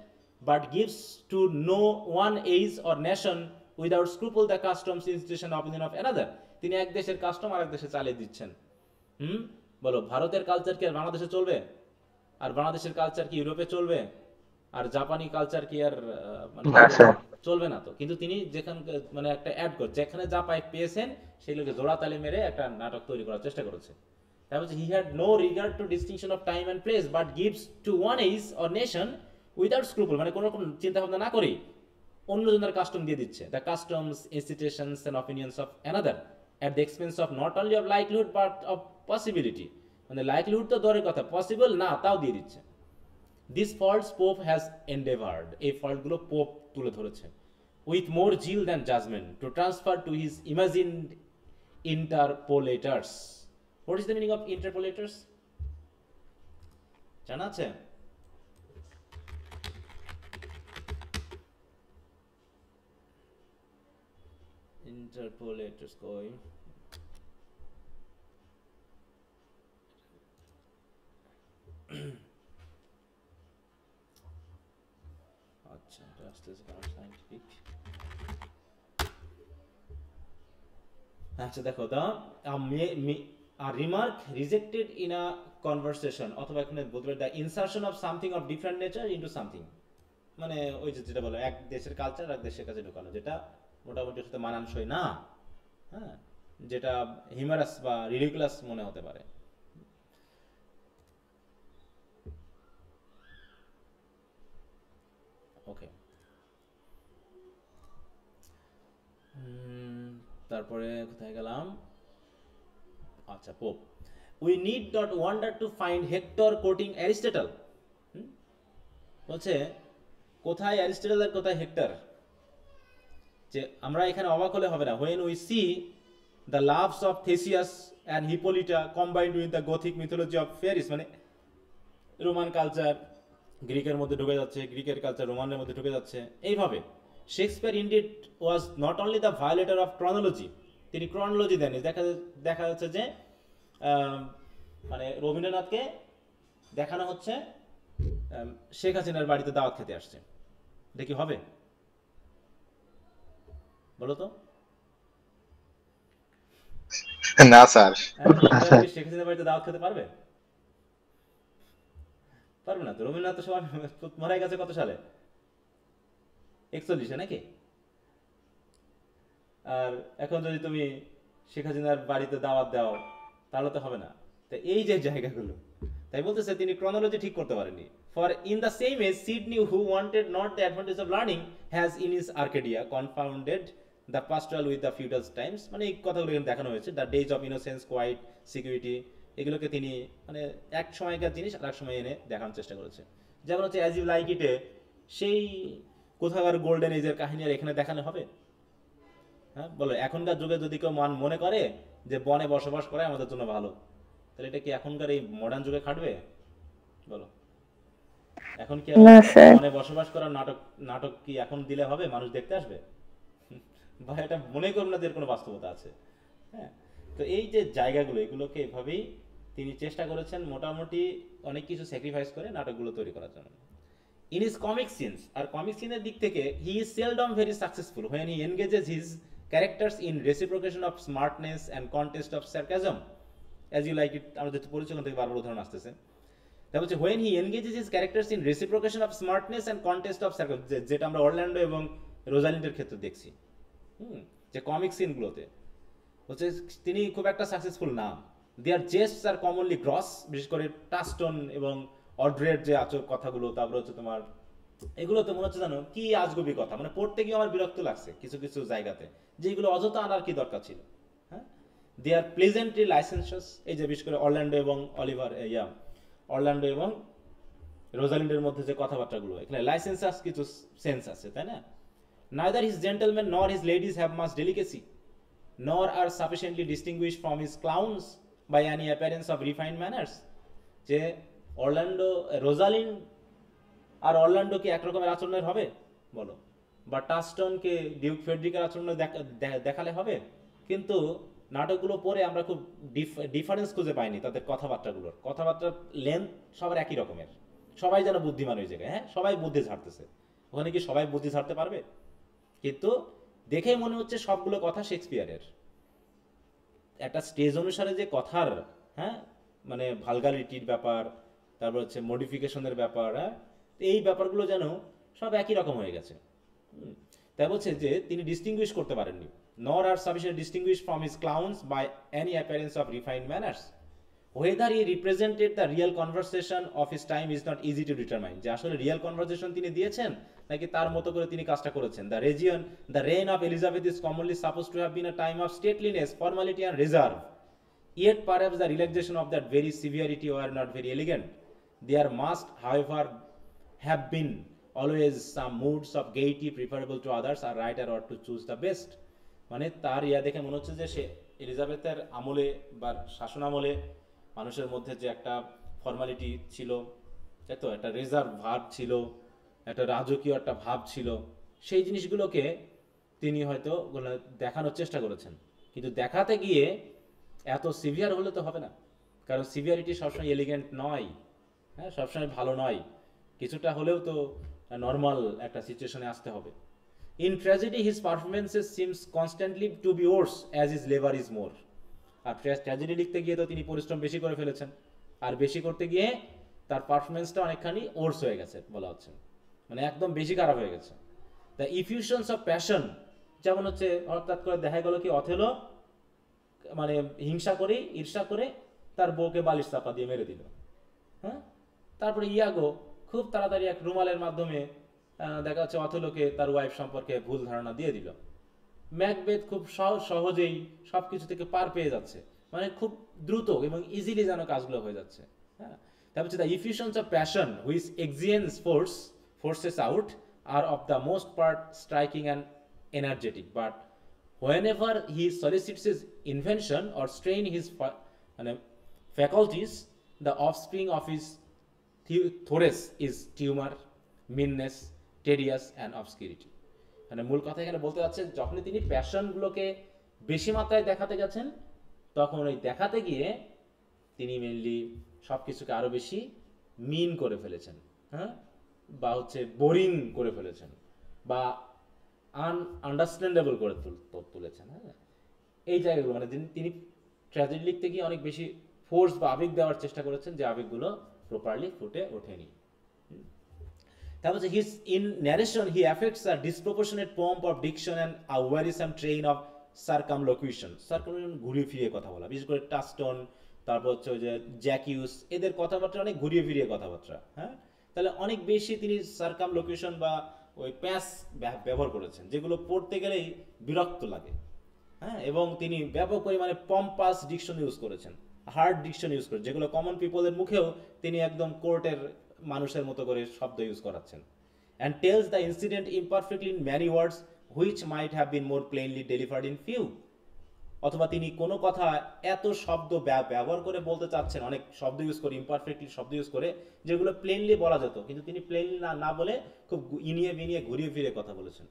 But gives to no one age or nation without scruple the customs institution opinion of another. তিনি এক দেশের কাস্টম আর এক দেশে চালিয়ে দিচ্ছেন। বলো, ভারতের কালচার কি আর বাংলাদেশে চলবে? আর বাংলাদেশের কালচার কি ইউরোপে চলবে? আর জাপানি কালচার কি আর চলবে না তো? কিন্তু তিনি যেখানে মানে একটা অ্যাড করে, যেখানে যা পেয়েছেন সেগুলোকে জোড়া তালে মেরে একটা নাটক তৈরি করার চেষ্টা করেছে। তাই বলছে, he had no regard to distinction of time and place but gives to one age or nation without scruple, মানে কোনো রকম চিন্তা ভাবনা না করেই অন্যজনের কাস্টম দিয়ে দিচ্ছে। The customs, institutions and opinions of another at the expense of not only of likelihood but of possibility. মানে লাইকলিহুড তো দূরের কথা, পসিবল না তাও দিয়ে দিচ্ছে। This faults Pope has endeavoured, এই ফল্টগুলো পোপ তুলে ধরেছে, with more zeal than judgement to transfer to his imagined interpolators. What is the meaning of interpolators জানা আছে? Interpolators কই? আচ্ছা, এটা আসতেছে কারণ সায়েন্টিফিক। আচ্ছা দেখো, a remark rejected in a conversation, অথবা এখানে বলতে পারি the insertion of something of different nature into something, মানে ওই যেটা বলো এক দেশের কালচার এক দেশের কাছে ঢোকানো, যেটা মোটামুটি সাথে মানানসই না, যেটা হিউমারাস বা রিডিকুলাস মনে হতে পারে। ওকে, তারপরে কোথায় গেলাম? আচ্ছা, pope, we need not wonder to find hectare coating Aristotle. বলছে কোথায় অ্যারিস্টটল আর কোথায় হেক্টর, যে আমরা এখানে অবাক হলে হবে না। when we see the loves of Theseus and Hippolyta combined with the Gothic mythology of fairies, মানে রোমান কালচার গ্রিকের মধ্যে ঢুকে যাচ্ছে, গ্রিকের কালচার রোমানের মধ্যে ঢুকে যাচ্ছে, এইভাবে Shakespeare indeed was not only the violator of chronology, তিনি ক্রনোলজি দেননি। দেখা যাচ্ছে যে মানে রবীন্দ্রনাথকে দেখানো হচ্ছে শেখ হাসিনার বাড়িতে দাওয়াত খেতে আসছে। এটা কি হবে বলো তো? না স্যার। শেখ হাসিনার বাড়িতে দাওয়াত খেতে পারবে? পারবে না তো। রবীন্দ্রনাথ তো সবাই মারা গেছে কত সালে? 41-এ নাকি? আর এখন যদি তুমি শেখ হাসিনার বাড়িতে দাওয়াত দাও তাহলে তো হবে না। তো এই যে জায়গাগুলো, তাই বলতেছে তিনি ক্রনোলজি ঠিক করতে পারেননি। For in the same age Sidney who wanted not the advantage of learning has in his Arcadia confounded the pastoral with the feudal times, মানে এই কথাগুলো এখানে দেখানো হয়েছে। The days of innocence, quiet, security, এগুলোকে তিনি মানে এক সময়কার জিনিস আর এক সময় এনে দেখানোর চেষ্টা করেছে। যেমন হচ্ছে অ্যাজ ইউ লাইক ইটে সেই কোথাকার গোল্ডেন এজের কাহিনী আর এখানে দেখানো হবে? হ্যাঁ বলো, এখনকার যুগে যদি কেউ মনে করে যে বনে বসবাস করা আমাদের জন্য ভালো, তাহলে এটা কি এখনকার এই মডার্ন যুগে খাটবে বলো? এখন কি বনে বসবাস করার নাটক কি এখন দিলে হবে? মানুষ দেখতে আসবে? বা এটা মনে করুন না যে কোনো বাস্তবতা আছে। হ্যাঁ, তো এই যে জায়গাগুলো, এগুলোকে এভাবেই তিনি চেষ্টা করেছেন মোটামুটি অনেক কিছু স্যাক্রিফাইস করে নাটকগুলো তৈরি করার জন্য। ইন হিজ কমিক সিনস, আর কমিক সিনের দিক থেকে he is seldom very successful when he engages his characters in reciprocation of smartness and contest of sarcasm, as you like it, আমাদের তো পরিচয় থেকে বারবার উদাহরণ আসতেছে। তারপর হচ্ছে when he engages his characters in reciprocation of smartness and contest of sarcasm, যেটা আমরা অরল্যান্ডো এবং রোজালিন্ডের ক্ষেত্রে দেখছি। যে কমিক সিনগুলোতে হচ্ছে তিনি খুব একটা সাকসেসফুল না। দেয়ার জেস্টস আর কমনলি গ্রস, বিশেষ করে টাস্টন এবং অড্রের যে কথাগুলো, তারপরে হচ্ছে তোমার এগুলোতে মনে হচ্ছে জানো কি আজগুবি কথা, মানে পড়তে গিয়ে আমার বিরক্ত লাগছে কিছু কিছু জায়গাতে, যেগুলো অযথা আনার কি দরকার ছিল। হ্যাঁ, দে আর প্লেজেন্টলি লাইসেন্সিয়াস, এই যে বিশেষ করে অরল্যান্ডো এবং অরল্যান্ডো এবং রোজালিন্ডের মধ্যে যে কথাবার্তাগুলো, এখানে লাইসেন্সিয়াস কিছু সেন্স আছে, তাই না? Neither his gentlemen nor his ladies have much delicacy, nor are sufficiently distinguished from his clowns by any appearance of refined manners. যে রোজালিন্ড আর অরল্যান্ডো কি একরকমের আচরণের হবে বলো? বা টাস্টনকে ডিউক ফেডরিকের আচরণ দেখালে হবে? কিন্তু নাটকগুলো পড়ে আমরা খুব ডিফারেন্স খুঁজে পাইনি তাদের কথাবার্তার লেন্থ সবার একই রকমের, সবাই যেন বুদ্ধিমান ওই জায়গায়। হ্যাঁ, সবাই বুদ্ধি ঝাড়তেছে। ওখানে কি সবাই বুদ্ধি ঝাড়তে পারবে? কিন্তু দেখে মনে হচ্ছে সবগুলো কথা শেক্সপিয়ারের। একটা স্টেজ অনুসারে যে কথার, হ্যাঁ, মানে ভালগারিটির ব্যাপার, তারপর হচ্ছে মডিফিকেশনের ব্যাপার, হ্যাঁ, এই ব্যাপারগুলো যেন সব একই রকম হয়ে গেছে। তাই বলছে যে তিনি ডিস্টিংগুইশ করতে পারেননি। nor are sufficient distinguished from his clowns by any appearance of refined manners. Whether he represented the real conversation of his time is not easy to determine. যে আসলে রিয়েল কনভারসেশন তিনি দিয়েছেন নাকি তার মতো করে তিনি কাজটা করেছেন। The reign of Elizabeth is commonly supposed to have been a time of stateliness, formality and reserve. Yet perhaps the relaxation of that very severity were not very elegant. There must, however, have been always some moods of gaiety preferable to others. A writer ought to choose the best. মানে তার দেখে মনে হচ্ছে যে সে এলিজাবেথের আমলে বা শাসন আমলে মানুষের মধ্যে যে একটা ফর্মালিটি ছিল, তাই তো, একটা রিজার্ভ ভাব ছিল, একটা রাজকীয় একটা ভাব ছিল, সেই জিনিসগুলোকে তিনি হয়তো দেখানোর চেষ্টা করেছেন। কিন্তু দেখাতে গিয়ে এত সিভিয়ার হলে তো হবে না, কারণ সিভিয়ারিটি সবসময় এলিগেন্ট নয়, হ্যাঁ, সবসময় ভালো নয়, কিছুটা হলেও তো নর্মাল একটা সিচুয়েশনে আসতে হবে। In tragedy, his performances seems constantly to be worse as his labor is more. আর ট্র্যাজেডি লিখতে গিয়ে তো তিনি পরিশ্রম বেশি করে ফেলেছেন, আর বেশি করতে গিয়ে তার পারফরমেন্সটা অনেকখানি ওর্স হয়ে গেছে বলা হচ্ছে, মানে একদম বেশি খারাপ হয়ে গেছে। দ্য ইফিউশনস অফ প্যাশন, যেমন হচ্ছে হঠাৎ করে দেখা গেল কি অথেলো মানে হিংসা করে, ঈর্ষা করে তার বউকে বালিশ চাপা দিয়ে মেরে দিল। হ্যাঁ, তারপরে ইয়াগো খুব তাড়াতাড়ি এক রুমালের মাধ্যমে দেখা যাচ্ছে অথলোকে তার ওয়াইফ সম্পর্কে ভুল ধারণা দিয়ে দিল। ম্যাকবেথ খুব সহজেই সবকিছু থেকে পার পেয়ে যাচ্ছে, মানে খুব দ্রুত এবং ইজিলি যেন কাজগুলো হয়ে যাচ্ছে। হ্যাঁ, তারপর হচ্ছে the efficiency of passion which exigence forces out are of the most part striking and energetic, but whenever he solicits his invention or strain his faculties, the offspring of his thores is tumor, meanness, tedious and obscurity. মানে মূল কথা এখানে বলতে যাচ্ছে, যখনই তিনি প্যাশনগুলোকে বেশি মাত্রায় দেখাতে গেছেন, তখন ওই দেখাতে গিয়ে তিনি মেনলি সব কিছুকে আরও বেশি মিন করে ফেলেছেন, হ্যাঁ, বা হচ্ছে বোরিং করে ফেলেছেন, বা আনআন্ডারস্ট্যান্ডেবল করে তুলেছেন। হ্যাঁ, এই জায়গাগুলো মানে তিনি ট্র্যাজেডি লিখতে গিয়ে অনেক বেশি ফোর্স বা আবেগ দেওয়ার চেষ্টা করেছেন, যে আবেগগুলো প্রপারলি ফুটে ওঠেনি। তারপর হচ্ছে his in narration he affects a disproportionate pomp of diction and a wearisome train of circumlocution. ঘুরিয়ে ফিরিয়ে কথা বলা, বিশেষ করে টাস্টন, তারপর হচ্ছে ওই যে জ্যাকিউস, এদের কথাবার্তা অনেক ঘুরিয়ে ফিরিয়ে কথাবার্তা। হ্যাঁ, তাহলে অনেক বেশি তিনি সার্কামলোকুশন বা ওই প্যাস ব্যবহার করেছেন, যেগুলো পড়তে গেলেই বিরক্ত লাগে। হ্যাঁ, এবং তিনি ব্যাপক পরিমাণে পম্পাস ডিকশন ইউজ করেছেন, হার্ড ডিকশন ইউজ করেছেন, যেগুলো কমন পিপলের মুখেও তিনি একদম কোর্টের মানুষের মতো করে শব্দ ইউজ করাচ্ছেন। And tells the incident imperfectly in many words which might have been more plainly delivered in few. অথবা তিনি কোনো কথা এত শব্দ ব্যবহার করে বলতে চাচ্ছেন, অনেক শব্দ ইউজ করে, ইমপারফেক্টলি শব্দ ইউজ করে, যেগুলো প্লেনলি বলা যেত, কিন্তু তিনি প্লেনলি না বলে খুব ইনিয়ে বিনিয়ে ঘুরিয়ে ফিরে কথা বলেছেন।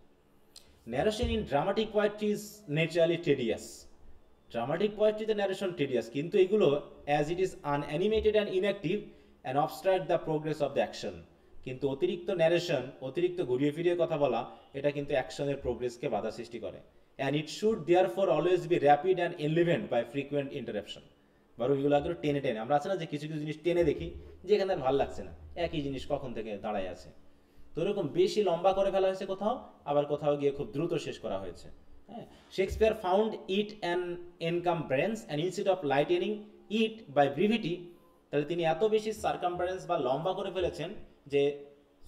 Narration in dramatic poetry is naturally tedious. Dramatic পোয়েট্রিতে ন্যারেশন টেডিয়াস, কিন্তু এগুলো as it is unanimated and inactive and obstruct the progress of the action. কিন্তু অতিরিক্ত ন্যারেশন, অতিরিক্ত ঘুরিয়ে ফিরিয়ে কথা বলা, এটা কিন্তু অ্যাকশনের প্রোগ্রেসকে বাধা সৃষ্টি করে। And it should therefore always be rapid and enlivened by frequent interruption. বরং এগুলো আগে টেনে টেনে, আমরা আছে না যে কিছু কিছু জিনিস টেনে দেখি, যে এখানে আর ভালো লাগছে না, একই জিনিস কখন থেকে দাঁড়ায় আছে, তো এরকম বেশি লম্বা করে ফেলা হয়েছে কোথাও, আবার কোথাও গিয়ে খুব দ্রুত শেষ করা হয়েছে। হ্যাঁ, Shakespeare found it an encumbrance and instead of lightening it by brevity. তাহলে তিনি এত বেশি সার্কামব্রেন্স বা লম্বা করে ফেলেছেন যে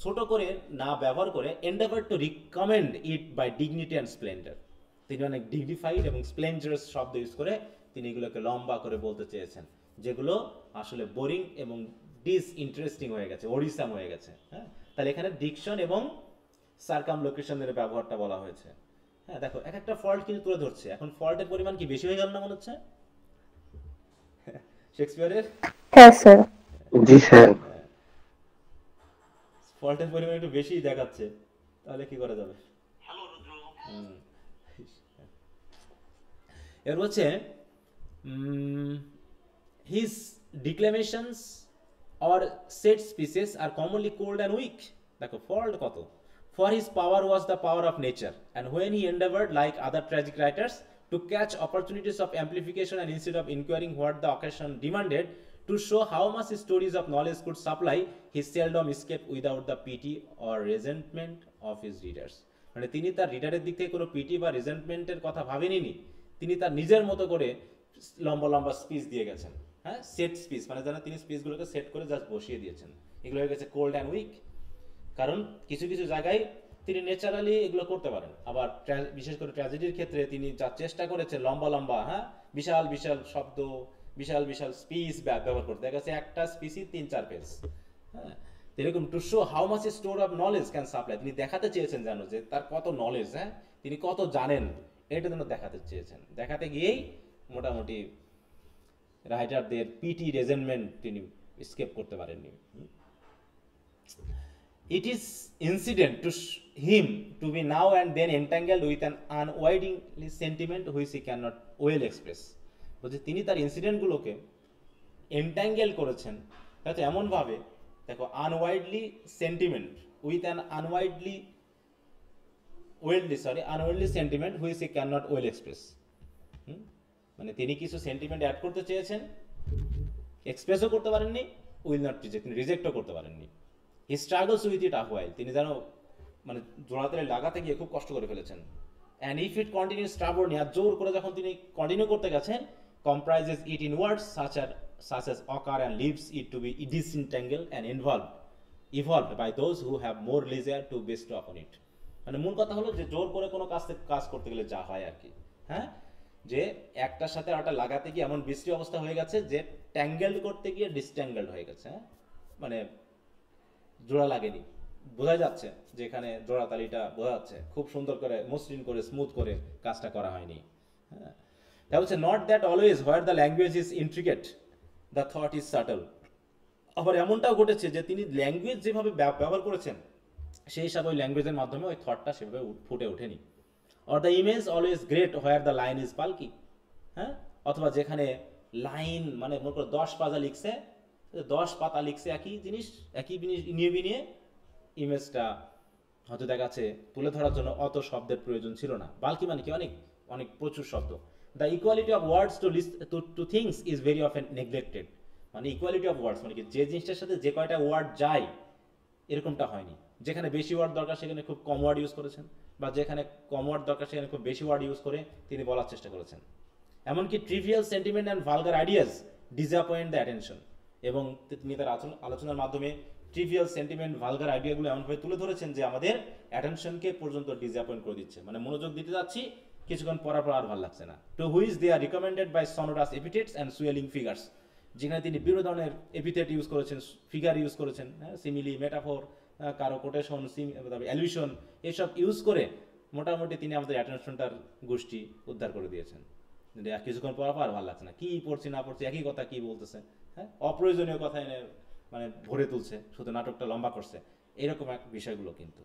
ছোট করে না ব্যবহার করে endeavour to recommend it by dignity and splendour. তিনি অনেক ডিগনিফাইড এবং স্প্লেন্ডারাস শব্দ ইউজ করে তিনি এগুলোকে লম্বা করে বলতে চেয়েছেন, যেগুলো আসলে বোরিং এবং ডিসইন্টারেস্টিং হয়ে গেছে, ওরিসাম হয়ে গেছে। হ্যাঁ, তাহলে এখানে ডিকশন এবং সার্কামলোকেশনের ব্যবহারটা বলা হয়েছে। হ্যাঁ, দেখো এক একটা ফল্ট কিন্তু তুলে ধরছে। এখন ফল্টের পরিমাণ কি বেশি হয়ে গেল না মনে হচ্ছে শেক্সপিয়ারের? হ্যাঁ স্যার। জি স্যার। ফল্টের পরিমাণ একটু বেশি দেখাচ্ছে, তাহলে কি করা যাবে? এর হচ্ছে his declamations or set speeches are commonly cold and weak. দেখো ফল্ট কত, for his power was the power of nature, and when he endeavored like other tragic writers to catch opportunities of amplification and instead of inquiring what the occasion demanded to show how much his stories of knowledge could supply, he seldom escaped without the pity or resentment of his readers. মানে তিনি তার রিডারের দিক থেকে কোনো পিটি বা রেজেন্টমেন্টের কথা ভাবেননি, তিনি তার নিজের মতো করে লম্বা লম্বা স্পিচ দিয়ে গেছেন। হ্যাঁ, সেট স্পিচ, মানে যেন তিনি স্পিচগুলোকে সেট করে জাস্ট বসিয়ে দিয়েছেন। এগুলো হয়ে গেছে কোল্ড অ্যান্ড উইক, কারণ কিছু কিছু জায়গায় তিনি ন্যাচারালি এগুলো করতে পারেন, আবার বিশেষ করে ট্র্যাজেডির ক্ষেত্রে তিনি যা চেষ্টা করেছেন লম্বা লম্বা, হ্যাঁ, বিশাল বিশাল শব্দ, বিশাল বিশাল স্পিচ ব্যবহার করতে, দেখা গেছে একটা স্পিচই 3-4 পেজ। হ্যাঁ, এরকম to show how much store of knowledge can supply, তিনি দেখাতে চেয়েছেন জানো যে তার কত নলেজ, হ্যাঁ, তিনি কত জানেন, এটা যেন দেখাতে চেয়েছেন। দেখাতে গিয়েই মোটামুটি রাইটারদের পিটি রেজেন্টমেন্ট তিনি স্কেপ করতে পারেননি। It is incident to him to be now and then entangled with an unwinding sentiment which he cannot well express. বলছে তিনি তার ইনসিডেন্টগুলোকে এন্ট্যাঙ্গেল করেছেন, হয়তো এমনভাবে, দেখো আনওয়াইডলি sentiment with an আনওয়াইডলি sentiment which he can not well express. মানে তিনি কিছু সেন্টিমেন্ট অ্যাড করতে চেয়েছেন, এক্সপ্রেসও করতে পারেননি, উইল নট রিজেক্ট, তিনি রিজেক্টও করতে পারেননি। He struggles with it a while, তিনি যেন মানে জোড়াতে লাগাতে গিয়ে খুব কষ্ট করে ফেলেছেন। অ্যান্ড ইফ ইট কন্টিনিউ স্ট্রাবর্নি, আর জোর করে যখন তিনি কন্টিনিউ করতে গেছেন, comprises it in words such as occur and leaves it to be disentangled and involved. evolved by those who have more leisure to bestow upon it. মানে মূল কথা হলো যে জোর করে কোনো কাজ করতে গেলে যা হয় আর কি, হ্যাঁ, যে একটার সাথে আরেকটা লাগাতে গিয়ে এমন বিশ্রী অবস্থা হয়ে গেছে যে ট্যাঙ্গেলড করতে গিয়ে ডিসট্যাঙ্গেলড হয়ে গেছে, হ্যাঁ, মানে জোড়া লাগেনি, বোঝা যাচ্ছে যে এখানে জোড়া তালিটা বোঝা যাচ্ছে, খুব সুন্দর করে মসৃণ করে স্মুথ করে কাজটা করা হয়নি, হ্যাঁ। তা হচ্ছে not that always where the language is intricate the thought is subtle. আবার এমনটাও ঘটেছে যে তিনি ল্যাঙ্গুয়েজ যেভাবে ব্যবহার করেছেন সেই হিসাবে ওই ল্যাঙ্গুয়েজের মাধ্যমে ওই থটটা সেভাবে ফুটে ওঠেনি। Or the image always great where the line is পালকি, হ্যাঁ, অথবা যেখানে লাইন মানে মনে করো 10 পাতা লিখছে, 10 পাতা লিখছে একই জিনিস নিয়ে বিনিয়ে, ইমেজটা হয়তো দেখা যাচ্ছে তুলে ধরার জন্য অত শব্দের প্রয়োজন ছিল না। বাল্কি মানে কি অনেক অনেক প্রচুর শব্দ। The equality of words two things is very often neglected, মানে ইকুয়ালিটি অফ ওয়ার্ডস মানে কি যে জিনিসটার সাথে যে কয়টা ওয়ার্ড যায় এরকমটা হয়নি। যেখানে বেশি ওয়ার্ড দরকার সেখানে খুব কম ওয়ার্ড ইউজ করেছেন, বা যেখানে কম ওয়ার্ড দরকার সেখানে খুব বেশি ওয়ার্ড ইউজ করে তিনি বলার চেষ্টা করেছেন। এমনকি trivial sentiment and vulgar ideas disappoint the attention, এবং তিনি তার আলোচনার মাধ্যমে ট্রিভিয়াল সেন্টিমেন্ট ভালগার আইডিয়াগুলো এমনভাবে তুলে ধরেছেন যে আমাদের অ্যাটেনশনকে পর্যন্ত ডিসঅ্যাপয়েন্ট করে দিচ্ছে, মানে মনোযোগ দিতে যাচ্ছি কিছুক্ষণ পরার পর আর ভালো লাগছে না। To which they are recommended by sonorous epithets and swelling figures, যেখানে তিনি বিভিন্ন ধরনের এপিটেট ইউজ করেছেন, ফিগার ইউজ করেছেন, সিমিলি, মেটাফোর, কারো কোটেশন, অ্যালুশন, এসব ইউজ করে মোটামুটি তিনি আমাদের অ্যাটেনশনটার গোষ্ঠী উদ্ধার করে দিয়েছেন। কিছুক্ষণ পর আর ভালো লাগছে না, কি পড়ছি না পড়ছি একই কথা কি বলতেছে, হ্যাঁ, অপ্রয়োজনীয় কথা এনে মানে ভরে তুলছে, শুধু নাটকটা লম্বা করছে, এরকম এক বিষয়গুলো কিন্তু।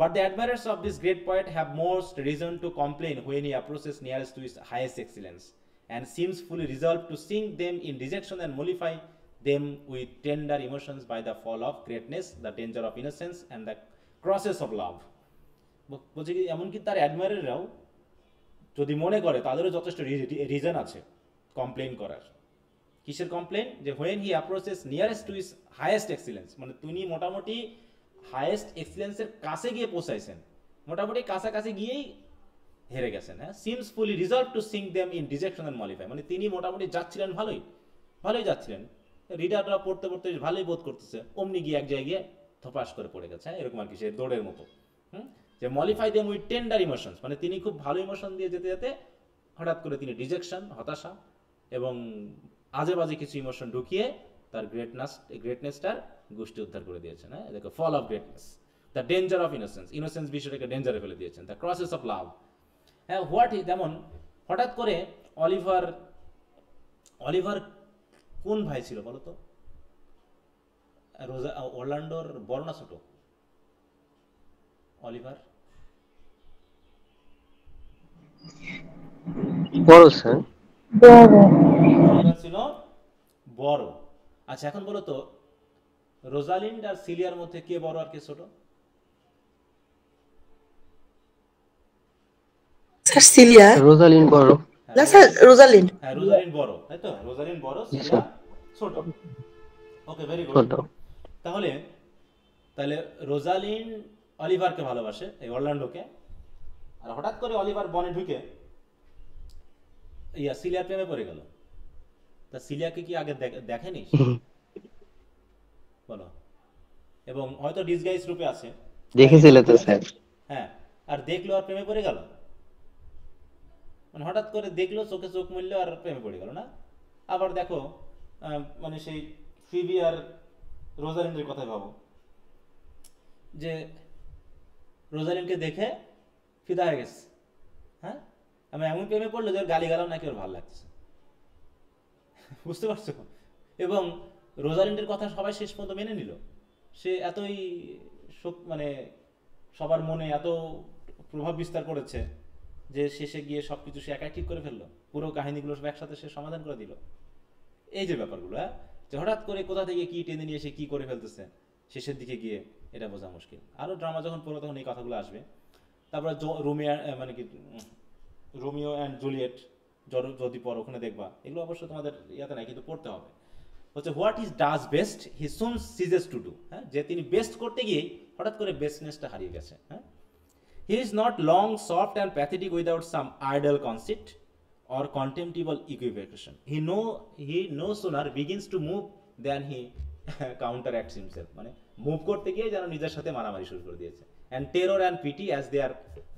But the admirers of this great poet have most reason to complain when he approaches nearest to his highest excellence, and seems fully resolved to sink them in dejection and mollify them with tender emotions by the fall of greatness, the danger of innocence, and the crosses of love. বলছে কি এমনকি তার অ্যাডমায়ারাররাও যদি মনে করে তাদেরও যথেষ্ট রিজন আছে কমপ্লেন করার। কিসের কমপ্লেন? যে when he approaches nearest to his highest excellence, মানে তিনি মোটামুটি হাইয়েস্ট এক্সিলেন্সের কাছে গিয়ে পৌঁছাইছেন, মোটামুটি কাছাকাছি গিয়েই হেরে গেছেন, হ্যাঁ। Seems fully resolved to sink them in dejection and mollify, মানে তিনি মোটামুটি যাচ্ছিলেন ভালোই যাচ্ছিলেন, রিডাররা পড়তে পড়তে ভালোই বোধ করতেছে, অমনি গিয়ে এক জায়গায় থপাস করে পড়ে গেছে, হ্যাঁ, এরকম আর কি, সে দৌড়ের মতো, যে মলিফাই দেম উইথ টেন্ডার ইমোশনস, মানে তিনি খুব ভালো ইমোশন দিয়ে যেতে যেতে হঠাৎ করে তিনি ডিজেকশন, হতাশা এবং আজে বাজে কিছু ইমোশন ঢুকিয়ে তার গ্রেটনেসটার গোষ্ঠী উদ্ধার করে দিয়েছেন, হ্যাঁ, দেখো fall of greatness, the danger of innocence বিষয়টাকে ডেঞ্জারে ফেলে দিয়েছেন, দ্য ক্রসেস অফ লাভ, হ্যাঁ, যেমন হঠাৎ করে অলিভার কোন ভাই ছিল বলো তো? অরল্যান্ডোর বড় না ছোট? অলিভার বড় স্যার, অলিভার ছিল বড়। আচ্ছা এখন বলো তো রোজালিন্ড আর সিলিয়ার মধ্যে কে বড় আর কে ছোট? Sir cilia. রোজালিন বড়। না স্যার রোজালিন। হ্যাঁ রোজালিন বড়, তাই তো, রোজালিন বড়, সিলিয়া ছোট। Okay very good. তাহলে রোজালিন অলিভারকে ভালোবাসে, এই অরল্যান্ডোকে, আর হঠাৎ করে অলিভার বনে ঢুকে সিলিয়ার প্রেমে পড়ে গেল। তা সিলিয়াকে কি আগে দেখেনি বলো? এবং হয়তো ডিসগাইজ রূপে আছে, দেখেছিল তো স্যার। হ্যাঁ, আর দেখলো আর প্রেমে পড়ে গেল, মানে হঠাৎ করে দেখলো, চোখে চোখ মূল্য আর প্রেমে পড়ে গেল না? আবার দেখো মানে সেই ফিবি আর রোজালিনের কথাই ভাবো, যে রোজালিনকে দেখে ফিদা হয়ে গেছে, হ্যাঁ, আমি এমন প্রেমে পড়লো যে গালি গালাও নাকি ওর ভালো লাগছে, বুঝতে পারছো? এবং রোজালিনের কথা সবাই শেষ পর্যন্ত মেনে নিল, সে এতই মানে সবার মনে এত প্রভাব বিস্তার করেছে যে শেষে গিয়ে সবকিছু সে একাই ঠিক করে ফেললো, পুরো কাহিনীগুলো সব একসাথে সে সমাধান করে দিল। এই যে ব্যাপারগুলো, হ্যাঁ, যে হঠাৎ করে কোথা থেকে কি টেনে নিয়ে সে কি করে ফেলতেছে শেষের দিকে গিয়ে, এটা বোঝা মুশকিল। আরো ড্রামা যখন পড়ো তখন এই কথাগুলো আসবে। তারপরে রোমিও অ্যান্ড জুলিয়েট যদি পড়ো ওখানে দেখবা, এগুলো অবশ্য তোমাদের ইয়াতে নাই, কিন্তু পড়তে হবে। হচ্ছে what is does best he soon সিজেস to do, হ্যাঁ, যে তিনি বেস্ট করতে গিয়ে হঠাৎ করে বেস্টনেসটা হারিয়ে গেছে, হ্যাঁ। He is not long soft and pathetic without some idol conceit or contemptible equivocation. He no sooner begins to move than he counteracts himself, মানে মুভ করতে গিয়ে যেন নিজের সাথে মারামারি শুরু করে দিয়েছে। And terror and pity as they are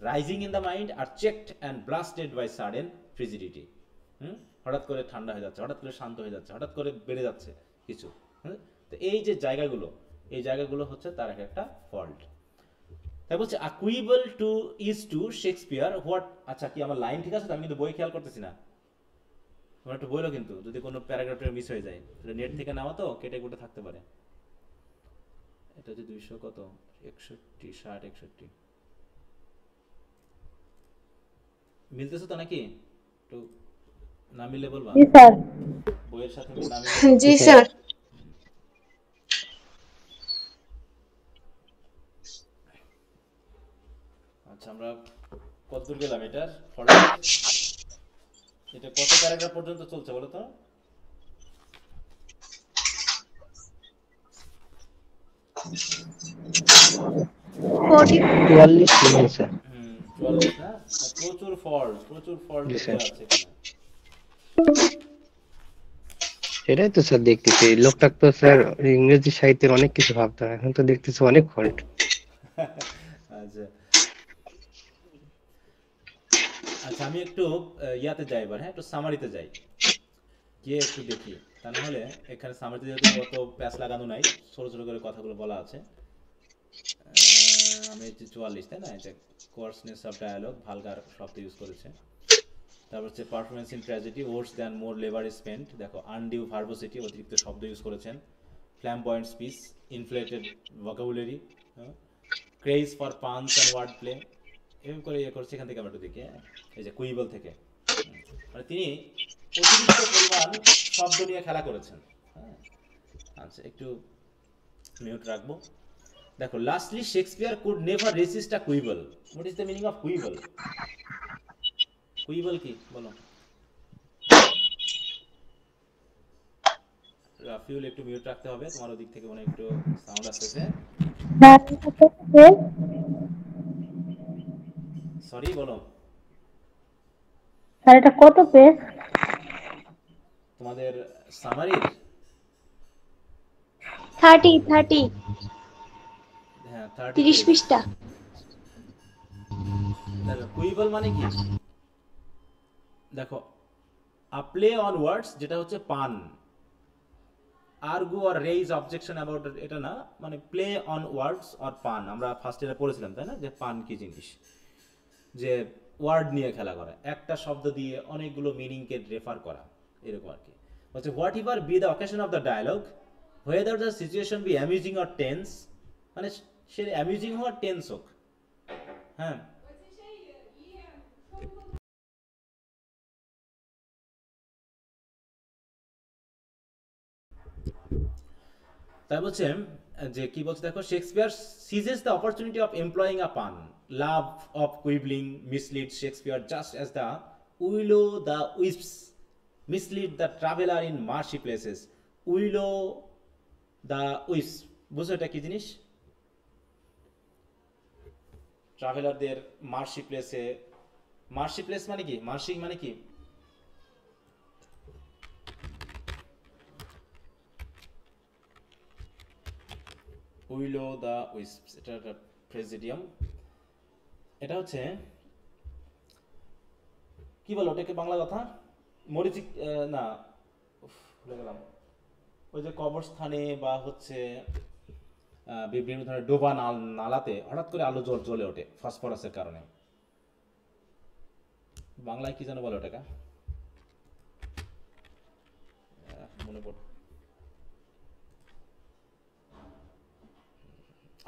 rising in the mind are checked and blasted by sudden frigidity. হঠাৎ করে ঠান্ডা হয়ে যাচ্ছে, হঠাৎ করে শান্ত হয়ে যাচ্ছে, হঠাৎ করে বেড়ে যাচ্ছে কিছু। তো এই যে জায়গাগুলো, এই জায়গাগুলো হচ্ছে তার একটা ফল্ট। তাই বলছে a quibble to is to Shakespeare what. আচ্ছা কি আমার লাইন ঠিক আছে তো? আমি কিন্তু বই খেয়াল করতেছি না, তোমরা একটু বলো কিন্তু যদি কোনো প্যারাগ্রাফটা মিস হয়ে যায়। নেট থেকে নেওয়া তো, কেটে কুটে থাকতে পারে। এটা হচ্ছে 200 কত 61 60 61 মিলতেছে তো নাকি? একটু না মিললে বলবা। জি স্যার। বইয়ের সাথে না মিললে জি স্যার। আচ্ছা আমরা কত দূর গেলাম এটার? এটা কত প্যারাগ্রাফ পর্যন্ত চলছে বলো তো? প্রচুর ফল্ট আছে এখানে। সেটাই তো স্যার দেখতেছি, লোকটা তো স্যার ইংরেজি সাহিত্যের অনেক কিছু ভাবতো, এখন তো দেখতেছি অনেক ফল্ট। আচ্ছা আচ্ছা আমি একটু ইয়াতে যাই এবার, হ্যাঁ একটু সামারিতে যাই, গিয়ে একটু দেখি। তা না হলে এখানে সামারিতে যেহেতু অত প্যাচ লাগানো নাই, ছোট ছোট করে কথাগুলো বলা আছে। আমি হচ্ছে 44 তাই না, এটা কোয়ার্সনেস অফ ডায়ালগ, ভালগার শব্দ ইউজ করেছে। তারপর হচ্ছে performance in tragedy, words than more labour is spent, দেখো আনডিউ ভার্বোসিটি, অতিরিক্ত শব্দ ইউজ করেছেন। Flamboyant speech, inflated vocabulary, craze for punch and word play, এরকম করে ইয়ে করছে। এখান থেকে আমরা একটু দেখি, এই যে কুইবল থেকে, মানে তিনি অতিরিক্ত পরিমাণ শব্দ নিয়ে খেলা করেছেন। হ্যাঁ আচ্ছা একটু মিউট রাখবো। দেখো lastly Shakespeare could never resist a quibble. What is the meaning of quibble? Quibble কি বলো? রাফিউল একটু মিউট রাখতে হবে, তোমার ওদিক থেকে মনে একটু সাউন্ড আসতেছে। সরি বলো স্যার এটা কত পেজ তোমাদের সামারির? 30 হ্যাঁ 30 30 পৃষ্ঠা। দেখো কুইবল মানে কি, দেখো আ প্লে অন ওয়ার্ডস, যেটা হচ্ছে পান, আর্গু আর রেইজ অবজেকশন অ্যাবাউট, এটা না, মানে প্লে অন ওয়ার্ডস অর পান। আমরা ফার্স্ট ইয়ারে পড়েছিলাম তাই না, যে পান কি জিনিস, যে ওয়ার্ড নিয়ে খেলা করা, একটা শব্দ দিয়ে অনেকগুলো মিনিংকে রেফার করা, এরকম আর কি। হচ্ছে whatever be the occasion of the dialogue, whether the situation be amusing or tense, মানে সে অ্যামিউজিং হোক আর টেন্স হোক। হ্যাঁ তাই বলছে যে কি বলছে দেখো, Shakespeare seizes the opportunity of employing a pun, love of quibbling misled Shakespeare just as the will o' the wisps misled the traveller in marshy places. Will o' the wisp, বুঝছো এটা কি জিনিস? ট্রাভেলারদের মার্শি প্লেসে, মার্শি প্লেস মানে কি, মার্শি মানে কি? উইলো দ্য উইস্পস, এটা একটা প্রেসিডিয়াম। এটা হচ্ছে কি বলো ওটাকে বাংলা কথা? মরিচিক না, ভুলে গেলাম। ওই যে কবরস্থানে বা হচ্ছে বিভিন্ন ধরনের ডোবা নালাতে হঠাৎ করে আলো জ্বলে ওঠে ফসফরাসের কারণে। বাংলায় কি যেন বলে ওটাকে, মনে পড়,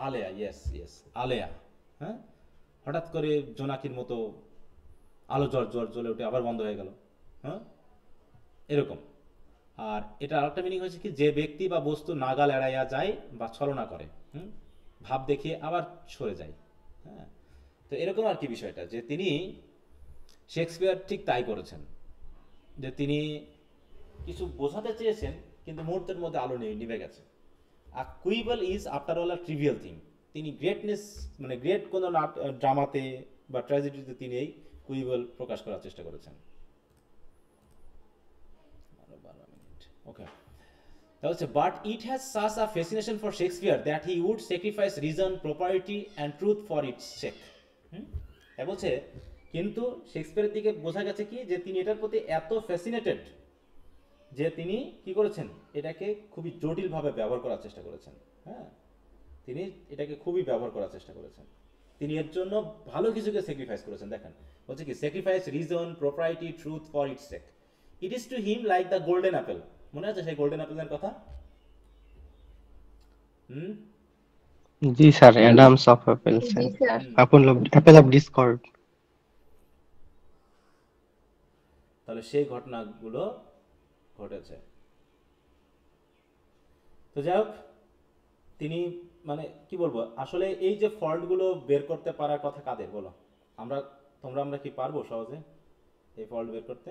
আলেয়া, ইয়েস ইয়েস আলেয়া। হ্যাঁ হঠাৎ করে জোনাকির মতো আলো জ্বলে ওঠে আবার বন্ধ হয়ে গেল। হ্যাঁ এরকম। আর এটা আরেকটা মিনিং হচ্ছে কি, যে ব্যক্তি বা বস্তু নাগাল এড়াইয়া যায় বা ছলনা করে, ভাব দেখিয়ে আবার সরে যায়। হ্যাঁ তো এরকম আর কি বিষয়টা, যে তিনি শেক্সপিয়ার ঠিক তাই করেছেন, যে তিনি কিছু বোঝাতে চেয়েছেন কিন্তু মুহূর্তের মধ্যে আলো নিভে গেছে। আর quibble is after all a trivial thing. তিনি গ্রেটনেস, মানে গ্রেট কোনো ড্রামাতে বা ট্র্যাজেডিতে তিনি এই কুইবল প্রকাশ করার চেষ্টা করেছেন। ওকে তা হচ্ছে but it has such a fascination for Shakespeare that he would sacrifice reason propriety and truth for its sake. তাই বলছে কিন্তু শেক্সপিয়ারের দিকে বোঝা গেছে কি যে তিনি এটার প্রতি এত ফ্যাসিনেটেড যে তিনি কি করেছেন, এটাকে খুবই জটিলভাবে ব্যবহার করার চেষ্টা করেছেন। হ্যাঁ, তিনি এটাকে খুবই ব্যবহার করার চেষ্টা করেছেন। তিনি এর জন্য ভালো কিছুকে স্যাক্রিফাইস করেছেন। দেখেন বলছে কি sacrifice reason propriety truth for its sake. It is to him like the golden apple. মনে আছে সেই গোল্ডেন অ্যাপেলের কথা? জি sir, Adams of apple sir, apple of discord. তাহলে সেই ঘটনাগুলো ঘটেছে। তো যাই হোক, তিনি মানে কি বলবো, আসলে এই যে ফল্টগুলো বের করতে পারার কথা কাদের বলো? আমরা কি পারবো সহজে এই ফল্ট বের করতে?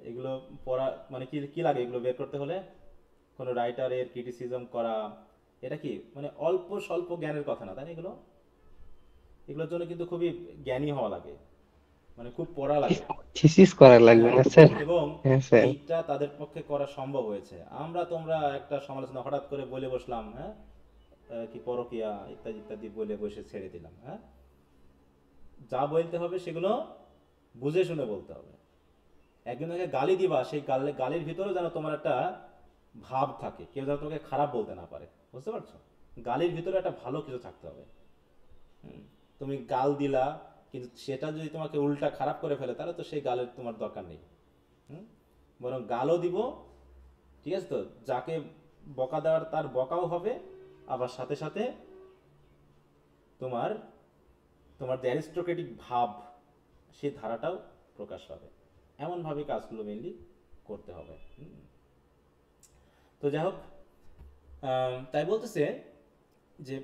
এগুলো পড়া মানে কি লাগে এগুলো বের করতে হলে? কোনো রাইটারের ক্রিটিসিজম করা, এটা কি মানে অল্প স্বল্প জ্ঞানের কথা না, তাই না? এগুলোর জন্য কিন্তু খুবই জ্ঞানী হওয়া লাগে, মানে খুব পড়া লাগে, থিসিস করা লাগবে না স্যার? এবং হ্যাঁ স্যার। এইটা তাদের পক্ষে করা সম্ভব হয়েছে। তোমরা একটা সমালোচনা হঠাৎ করে বলে বসলাম, হ্যাঁ, কি পরকিয়া ইত্যাদি ইত্যাদি বলে বসে ছেড়ে দিলাম। হ্যাঁ, যা বলতে হবে সেগুলো বুঝে শুনে বলতে হবে। একজনকে গালি দিবা, সেই গালির ভিতরেও যেন তোমার একটা ভাব থাকে, কেউ যেন তোমাকে খারাপ বলতে না পারে। বুঝতে পারছো? গালির ভিতরে একটা ভালো কিছু থাকতে হবে। তুমি গাল দিলা, কিন্তু সেটা যদি তোমাকে উল্টা খারাপ করে ফেলে তাহলে তো সেই গালের তোমার দরকার নেই। বরং গালও দিব, ঠিক আছে, তো যাকে বকা দেওয়ার তার বকাও হবে, আবার সাথে সাথে তোমার যে অ্যারিস্টোক্রেটিক ভাব সেই ধারাটাও প্রকাশ পাবে। এমনভাবে কাজগুলো মেনলি করতে হবে। তো যাই হোক, তাই বলতেছে যে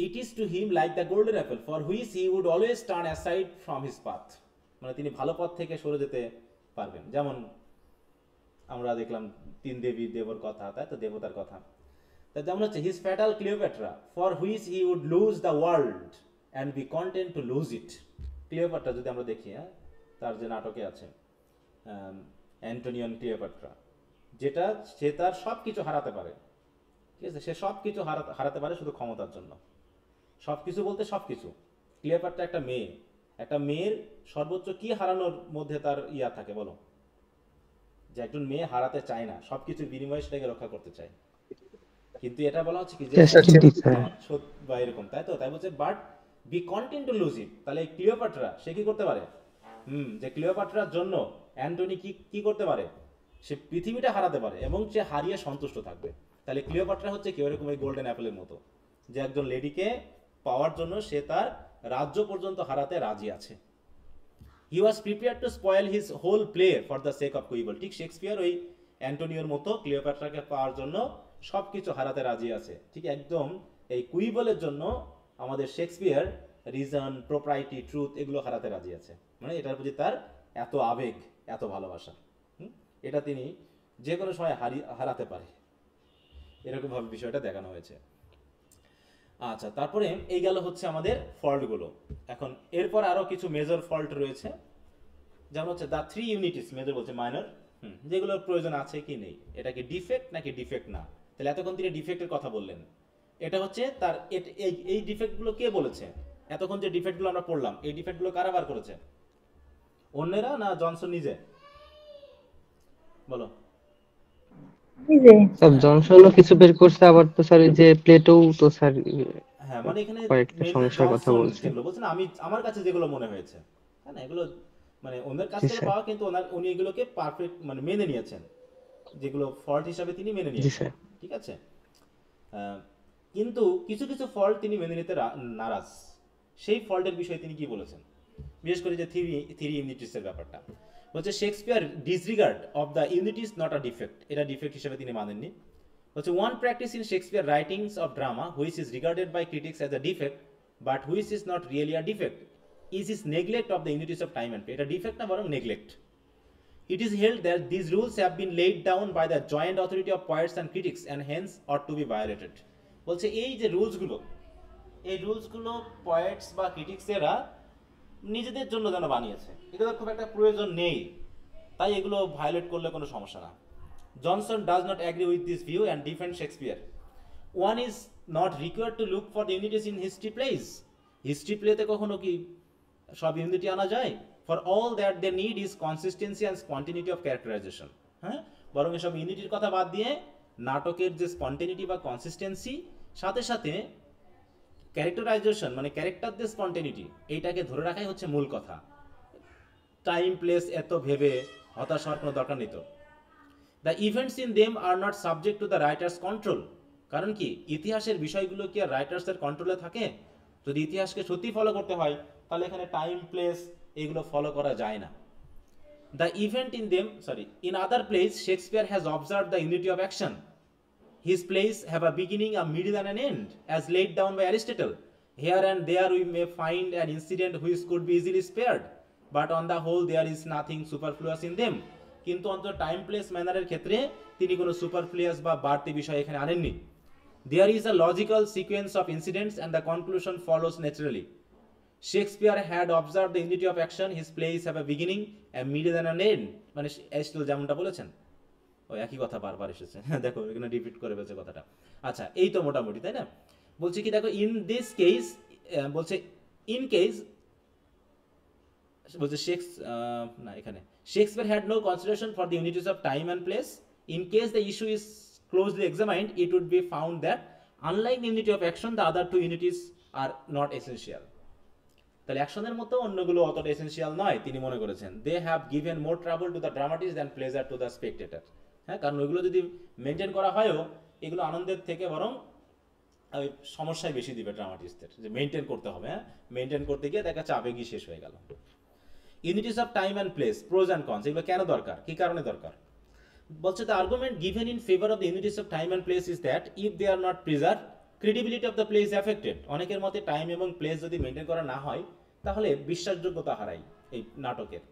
it is to him like the golden apple for which he would always turn aside from his path. মানে তিনি ভালো পথ থেকে সরে যেতে পারবেন। যেমন আমরা দেখলাম 3 দেবর কথা, তাই তো, দেবতার কথা। তা যেমন হচ্ছে his fatal Cleopatra for which he would lose the world and be content to lose it. Cleopatra যদি আমরা দেখি, হ্যাঁ, তার যে নাটকে আছে অ্যান্টোনিয়ন ক্লিওপেট্রা, যেটা সে তার সব কিছু হারাতে পারে, ঠিক আছে, সে সব কিছু হারাতে পারে শুধু ক্ষমতার জন্য। সব কিছু বলতে সব কিছু। ক্লিওপেট্রা একটা মেয়ের সর্বোচ্চ কি হারানোর মধ্যে তার ইয়া থাকে বলো? যে একজন মেয়ে হারাতে চায় না, সবকিছুর বিনিময়ে সেটাকে রক্ষা করতে চায়। কিন্তু এটা বলা হচ্ছে কি যে বা এরকম, তাই তো, তাই বলছে but be content to lose it. তাহলে ক্লিওপেট্রা সে কি করতে পারে? যে ক্লিওপেট্রার জন্য অ্যান্টনি কি করতে পারে? সে পৃথিবীটা হারাতে পারে এবং সে হারিয়ে সন্তুষ্ট থাকবে। তাহলে ক্লিওপেট্রা হচ্ছে কি ওরকম ওই গোল্ডেন অ্যাপেলের মতো, যে একজন লেডিকে পাওয়ার জন্য সে তার রাজ্য পর্যন্ত হারাতে রাজি আছে। He was prepared to spoil his whole play for the sake of quibble. ঠিক শেক্সপিয়ার ওই অ্যান্টোনিওর মতো ক্লিওপেট্রাকে পাওয়ার জন্য সবকিছু হারাতে রাজি আছে। ঠিক একদম এই কুইবলের জন্য আমাদের শেক্সপিয়ার রিজন, প্রপারিটি, ট্রুথ এগুলো হারাতে রাজি আছে। মানে এটার প্রতি তার এত আবেগ, এত ভালোবাসা, এটা তিনি যে কোনো সময় হারাতে পারে, এরকম ভাবে বিষয়টা দেখানো হয়েছে। আচ্ছা, তারপরে এই গেল হচ্ছে আমাদের ফল্টগুলো। এখন এরপর আরো কিছু মেজর ফল্ট রয়েছে, যেমন হচ্ছে দ্য 3 ইউনিটিস, মেজর বলছে মাইনর, যেগুলোর প্রয়োজন আছে কি নেই, এটা কি ডিফেক্ট নাকি ডিফেক্ট না। তাহলে এতক্ষণ তিনি ডিফেক্টের কথা বললেন, এটা হচ্ছে তার এই ডিফেক্টগুলো কে বলেছে? এতক্ষণ যে ডিফেক্টগুলো আমরা পড়লাম, এই ডিফেক্টগুলো কারা বার করেছে? অন্যেরা না জনসন নিজে? বলো। স্যার জনসনও কিছু বের করছে, আবার তো স্যার এই যে প্লেটো তো স্যার, হ্যাঁ, মানে এখানে কয়েকটা সমস্যার কথা বলছে। যেগুলো বলছেন, আমার কাছে যেগুলো মনে হয়েছে, হ্যাঁ না, এগুলো মানে ওনার কাছ থেকে পাওয়া, কিন্তু উনি এগুলোকে পারফেক্ট মানে মেনে নিয়েছেন, যেগুলো ফল্ট হিসাবে তিনি মেনে নিয়েছেন, ঠিক আছে। কিন্তু কিছু কিছু ফল্ট তিনি মেনে নিতে নারাজ। সেই ফল্টের বিষয়ে তিনি কি বলেছেন? বিশেষ করে যে থ্রি ইউনিটিসের ব্যাপারটা বলছে, Shakespeare disregard of the unities not a defect, এটা ডিফেক্ট হিসেবে তিনি মানেননি। বলছে one practice in Shakespeare writings of drama which is regarded by critics as a defect but which is not really a defect is neglect of the unities of time and place. এটা ডিফেক্ট না, বরং neglect. It is held that these rules have been laid down by the joint authority of poets and critics and hence ought to be violated. বলছে এই যে রুলসগুলো পয়েটস বা ক্রিটিক্সেরা নিজেদের জন্য যেন বানিয়েছে, এগুলোর খুব একটা প্রয়োজন নেই, তাই এগুলো ভায়োলেট করলে কোনো সমস্যা না। Johnson does not agree with this view and defend Shakespeare. One is not required to look for the unities in history plays. History প্লেতে কখনো কি সব ইউনিটি আনা যায়? For all that they need is consistency and spontaneity of characterization. হ্যাঁ, বরং এসব ইউনিটির কথা বাদ দিয়ে নাটকের যে স্পন্টেনিটি বা কনসিস্টেন্সি, সাথে সাথে ক্যারেক্টারাইজেশন মানে ক্যারেক্টারদের স্পন্টেনিটি, এইটাকে ধরে রাখাই হচ্ছে মূল কথা। টাইম প্লেস এত ভেবে হতাশ হওয়ার কোনো দরকার নেই তো। The events in them are not subject to the writer's control. কারণ কি ইতিহাসের বিষয়গুলো কি আর রাইটার্সের কন্ট্রোলে থাকে? যদি ইতিহাসকে সত্যি ফলো করতে হয় তাহলে এখানে টাইম প্লেস এগুলো ফলো করা যায় না। The event in them in other plays Shakespeare has observed the unity of action. His plays have a beginning, a middle and an end, as laid down by Aristotle. Here and there we may find an incident which could be easily spared, but on the whole there is nothing superfluous in them. কিন্তু অন্তত টাইম প্লেস ম্যানারের ক্ষেত্রে তিনি কোনো সুপারফ্লুয়াস বা বাড়তি বিষয় এখানে আনেননি। There is a logical sequence of incidents and the conclusion follows naturally. Shakespeare had observed the unity of action. His plays have a beginning, a middle and an end. মানে এরিস্টটল যেমনটা বলেছেন ওই একই কথা বারবার এসেছে। দেখো এখানে রিপিট করে ফেলছে কথাটা। আচ্ছা, এই তো মোটামুটি, তাই না? বলছে কি দেখো, ইন দিস কেস বলছে ইন কেস বলছে এখানে Shakespeare had no consideration for the unities of time and place. In case the issue is closely examined, it would be found that unlike the unity of action, the other two unities are not essential. তাহলে অ্যাকশনের মতো অন্যগুলো অতটা এসেনশিয়াল নয় তিনি মনে করেছেন। They have given more trouble to the dramatist than pleasure to the spectator. হ্যাঁ, কারণ ওইগুলো যদি মেনটেন করা হয়ও এগুলো আনন্দের থেকে বরং ওই সমস্যায় বেশি দিবে ড্রামাটিস্টদের, যে মেনটেন করতে হবে। হ্যাঁ, মেনটেন করতে গিয়ে দেখা যাচ্ছে আবেগই শেষ হয়ে গেল। Unities of time and place, pros and cons, এগুলো কেন দরকার, কি কারণে দরকার? বলছে the argument given in favour of the unities of time and place is that if they are not preserve, credibility of the place affected. অনেকের মতে টাইম এবং প্লেস যদি মেনটেন করা না হয় তাহলে বিশ্বাসযোগ্যতা হারাই এই নাটকের।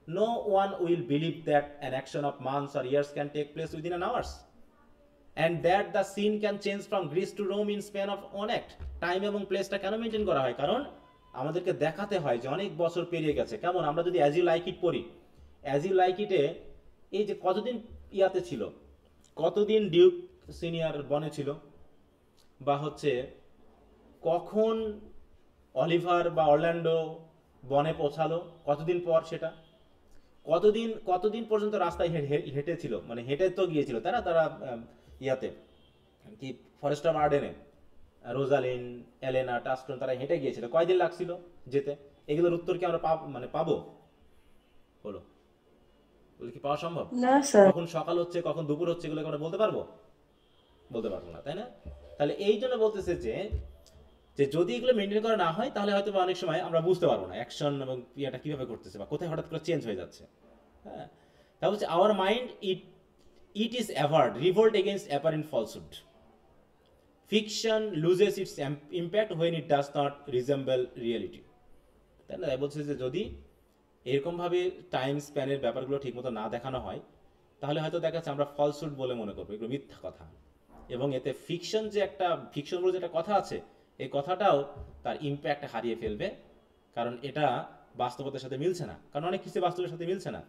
No one will believe that an action of months or years can take place within an hours and that the scene can change from Greece to Rome in span of one act. Time এবং প্লেসটা কেন মেনটেন করা হয়? কারণ আমাদেরকে দেখাতে হয় যে অনেক বছর পেরিয়ে গেছে। কেমন, আমরা যদি অ্যাজ ইউ লাইক ইট পড়ি, অ্যাজ ইউ লাইক ইটে এই যে কতদিন ইয়াতে ছিল, কতদিন ডিউক সিনিয়র বনে ছিল, বা হচ্ছে কখন অলিভার বা অরল্যান্ডো বনে পৌঁছালো, কতদিন পর, সেটা কতদিন পর্যন্ত রাস্তায় হেঁটেছিল, মানে হেঁটে তো গিয়েছিল তারা ইয়াতে কি ফরেস্ট অফ আর্ডেনে রোজালিন, এলেনা, টাস্টন তারা হেঁটে গিয়েছিল, কয়দিন লাগছিল যেতে? এগুলোর উত্তর কি আমরা পাবো? বলো, বলে কি পাওয়া সম্ভব? না স্যার। কখন সকাল হচ্ছে কখন দুপুর হচ্ছে এগুলো আমরা বলতে পারবো না, তাই না? তাহলে এই জন্য বলতেছে যে যদি এগুলো মেনটেন করা না হয় তাহলে হয়তো অনেক সময় আমরা বুঝতে পারবো না অ্যাকশন এবং ইয়েটা কিভাবে করতেছে বা কোথায় হঠাৎ করে চেঞ্জ হয়ে যাচ্ছে। হ্যাঁ, তা হচ্ছে our mind it is avowed revolt against apparent falsehood. Fiction loses its impact when it does not resemble reality. তাই না? তাই বলছে যে যদি এরকমভাবে টাইম স্প্যানের ব্যাপারগুলো ঠিকমতো না দেখানো হয় তাহলে হয়তো দেখা যাচ্ছে আমরা ফলসুড বলে মনে করবো, এগুলো মিথ্যা কথা। এবং এতে ফিকশন বলে যে একটা কথা আছে, এই কথাটাও তার ইম্প্যাক্ট হারিয়ে ফেলবে, কারণ এটা বাস্তবতার সাথে মিলছে না, কারণ অনেক কিছু বাস্তবের সাথে মিলছে না।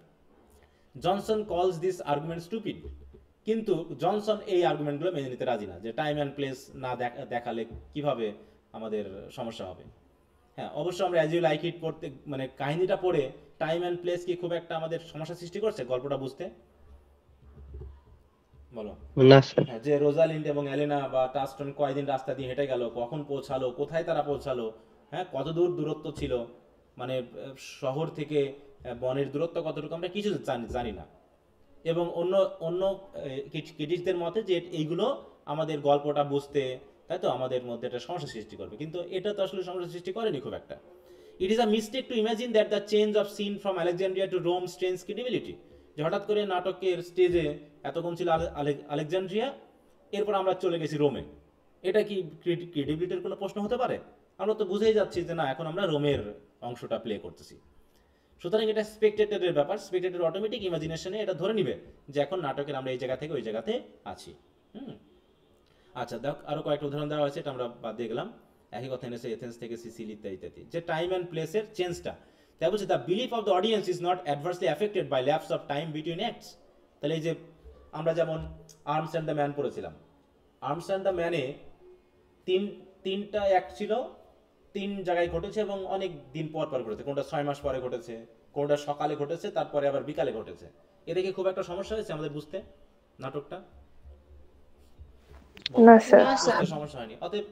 জনসন কলস দিস আর্গুমেন্ট স্টুপিড, কিন্তু জনসন এই আর্গুমেন্টগুলো মেনে নিতে রাজি না, যে টাইম অ্যান্ড প্লেস না দেখালে কিভাবে আমাদের সমস্যা হবে। হ্যাঁ, অবশ্য আমরা অ্যাজ ইউ লাইক ইট পড়তে, মানে কাহিনীটা পড়ে টাইম অ্যান্ড প্লেস কি খুব একটা আমাদের সমস্যা সৃষ্টি করছে গল্পটা বুঝতে? বলো না স্যার। হ্যাঁ, যে রোজালিন্ড এবং এলেনা বা টাস্টন কয়দিন রাস্তা দিয়ে হেঁটে গেল, কখন পৌঁছালো, কোথায় তারা পৌঁছালো, হ্যাঁ, কত দূর দূরত্ব ছিল, মানে শহর থেকে বনের দূরত্ব কতটুকু আমরা কিছু জানি না। এবং অন্য ক্রিটিকদের মতে যে এইগুলো আমাদের গল্পটা বুঝতে, তাই তো আমাদের মধ্যে একটা সমস্যা সৃষ্টি করবে, কিন্তু এটা তো আসলে সমস্যা সৃষ্টি করেনি খুব একটা। It is a mistake to imagine that the change of scene from Alexandria to Rome strains credibility, যে হঠাৎ করে নাটকের স্টেজে এতক্ষণ ছিল আলেকজান্ড্রিয়া, এরপর আমরা চলে গেছি রোমে, এটা কি ক্রেডিবিলিটির কোনো প্রশ্ন হতে পারে? আমরা তো বুঝেই যাচ্ছি যে না, এখন আমরা রোমের অংশটা প্লে করতেছি। সুতরাং এটা স্পেকটেটরের ব্যাপার, স্পেকটেটর অটোমেটিক ইমাজিনেশনে এটা ধরে নিবে যে এখন নাটকের আমরা এই জায়গা থেকে ওই জায়গাতে আছি। আচ্ছা, দেখ আরো কয়েকটা উদাহরণ দেওয়া হয়েছে, এটা আমরা বাদ দিয়ে গেলাম। একই কথা এনেছে এথেন্স থেকে সিসিলি ইত্যাদি, যে টাইম অ্যান্ড প্লেসের চেঞ্জটা, তাই বলছে the belief of the audience is not adversely affected by lapse of time between acts. তাহলে এই যে আমরা যেমন আর্মস অ্যান্ড দ্য ম্যান পড়েছিলাম, আর্মস অ্যান্ড দ্য ম্যানে তিনটা অ্যাক্ট ছিল, 3 জায়গায় ঘটেছে এবং অনেক দিন পর পর ঘটেছে, কোনটা 6 মাস পরে ঘটেছে, কোনটা সকালে ঘটেছে, তারপরে আবার বিকালে ঘটেছে। এতে কি খুব একটা সমস্যা হয়েছে আমাদের বুঝতে নাটকটা? না স্যার। বুঝতে সমস্যা হয়নি। অতএব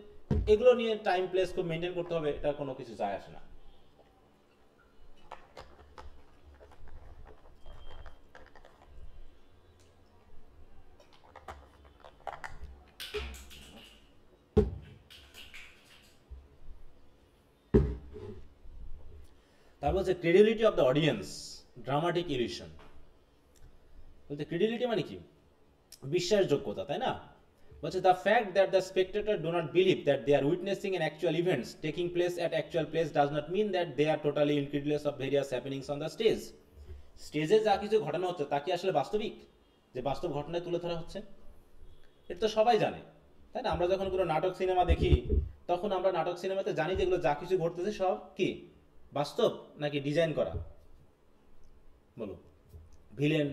এগুলো নিয়ে টাইম প্লেস খুব মেনটেন করতে হবে, এটা কোনো কিছু যায় আসে না। তারপর হচ্ছে credibility of the audience, dramatic illusion. বলতে ক্রেডিবিলিটি মানে কি? বিশ্বাসযোগ্যতা, তাই না? বলছে the fact that the spectator do not believe that they are witnessing an actual events taking place at actual place does not mean that they are totally incredulous of various happenings on the stage. স্টেজে যা কিছু ঘটনা হচ্ছে তা কি আসলে বাস্তবিক, যে বাস্তব ঘটনায় তুলে ধরা হচ্ছে? এটা তো সবাই জানে, তাই না? আমরা যখন কোনো নাটক সিনেমা দেখি তখন আমরা নাটক সিনেমাতে জানি যেগুলো যা কিছু ঘটতেছে সব কি বাস্তব নাকি ডিজাইন করা? বলো। ভিলেন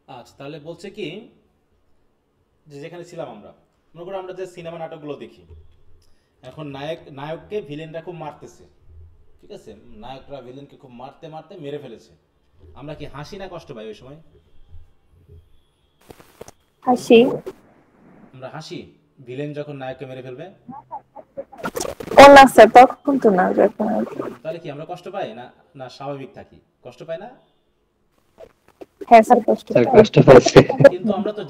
আচ্ছা, তাহলে বলছে কি যে যেখানে ছিলাম আমরা, মনে করো আমরা যে সিনেমা নাটকগুলো দেখি, এখন নায়ককে ভিলেনরা খুব মারতেছে, ঠিক আছে? নায়করা ভিলেনকে খুব মারতে মারতে মেরে ফেলেছে, আমরা কি হাসি না কষ্ট পাই ওই সময়? হাসি। আমরা হাসি ভিলেন যখন নায়ককে মেরে ফেলবে? ও না স্যার, তখন তো না, যখন তাহলে কি আমরা কষ্ট পাই না না স্বাভাবিক থাকি? কষ্ট পাই না? হ্যাঁ স্যার, কষ্ট স্যার পাই। কষ্ট পাচ্ছে। কিন্তু আমরা তো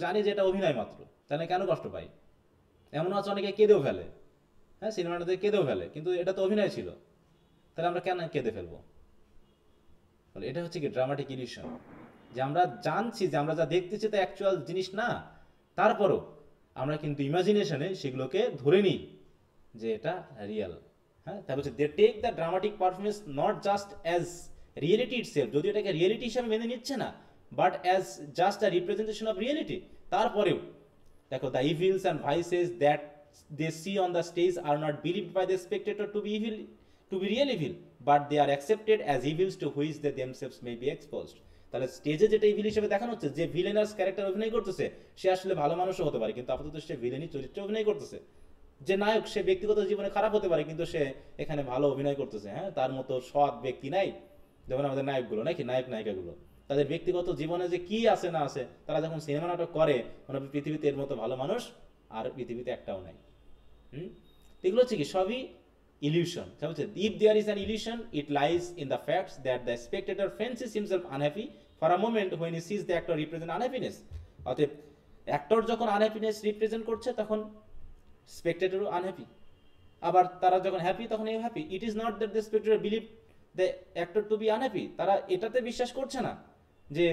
জানি যে এটা অভিনয় মাত্র, তাহলে কেন কষ্ট পাই? এমন আছে অনেকে কেঁদেও ফেলে, হ্যাঁ, সিনেমাটাতে কেঁদেও ফেলে, কিন্তু এটা তো অভিনয় ছিল, তাহলে আমরা কেন কেঁদে ফেলবো? এটা হচ্ছে কি ড্রামাটিক ইলিউশন, যে আমরা জানছি যে আমরা যা দেখতেছি তা অ্যাকচুয়াল জিনিস না, তারপরও আমরা কিন্তু ইমাজিনেশনে সেগুলোকে ধরে নিই যে এটা রিয়েল। হ্যাঁ, তারপর হচ্ছে they take the dramatic performance not just as reality itself, যদিও এটাকে রিয়েলিটি হিসাবে মেনে নিচ্ছে না, but as just a representation of reality. তারপরেও দেখো the evils and vices that they see on the stage are not believed by the spectator to be evil, to be real evil, but they are accepted as evils to which they themselves may be exposed. তাহলে স্টেজে যেটা ইভিল হিসেবে দেখানো হচ্ছে, যে ভিলেনাস ক্যারেক্টার অভিনয় করতেছে সে আসলে ভালো মানুষও হতে পারে, কিন্তু আপাতত সে ভিলেনি চরিত্রে অভিনয় করতেছে। যে নায়ক সে ব্যক্তিগত জীবনে খারাপ হতে পারে, কিন্তু সে এখানে ভালো অভিনয় করতেছে। হ্যাঁ, তার মতো সৎ ব্যক্তি নাই, যেমন আমাদের নায়কগুলো নাকি নায়ক নায়িকাগুলো, তাদের ব্যক্তিগত জীবনে যে কি আছে না আছে, তারা যখন সিনেমা নাটক করে মানে পৃথিবীতে এর মতো ভালো মানুষ আর পৃথিবীতে একটাও নাই। এগুলো হচ্ছে কি সবই illusion. If there is an illusion it lies in the facts that the spectator fancies himself unhappy for a moment when he sees the actor represent unhappiness. অতএব অ্যাক্টর যখন আনহ্যাপিনেস রিপ্রেজেন্ট করছে তখন স্পেক্টেটরও আনহ্যাপি, আবার তারা যখন হ্যাপি তখন এও happy. It is not that the spectator believe the actor to be unhappy, তারা এটাতে বিশ্বাস করছে না যে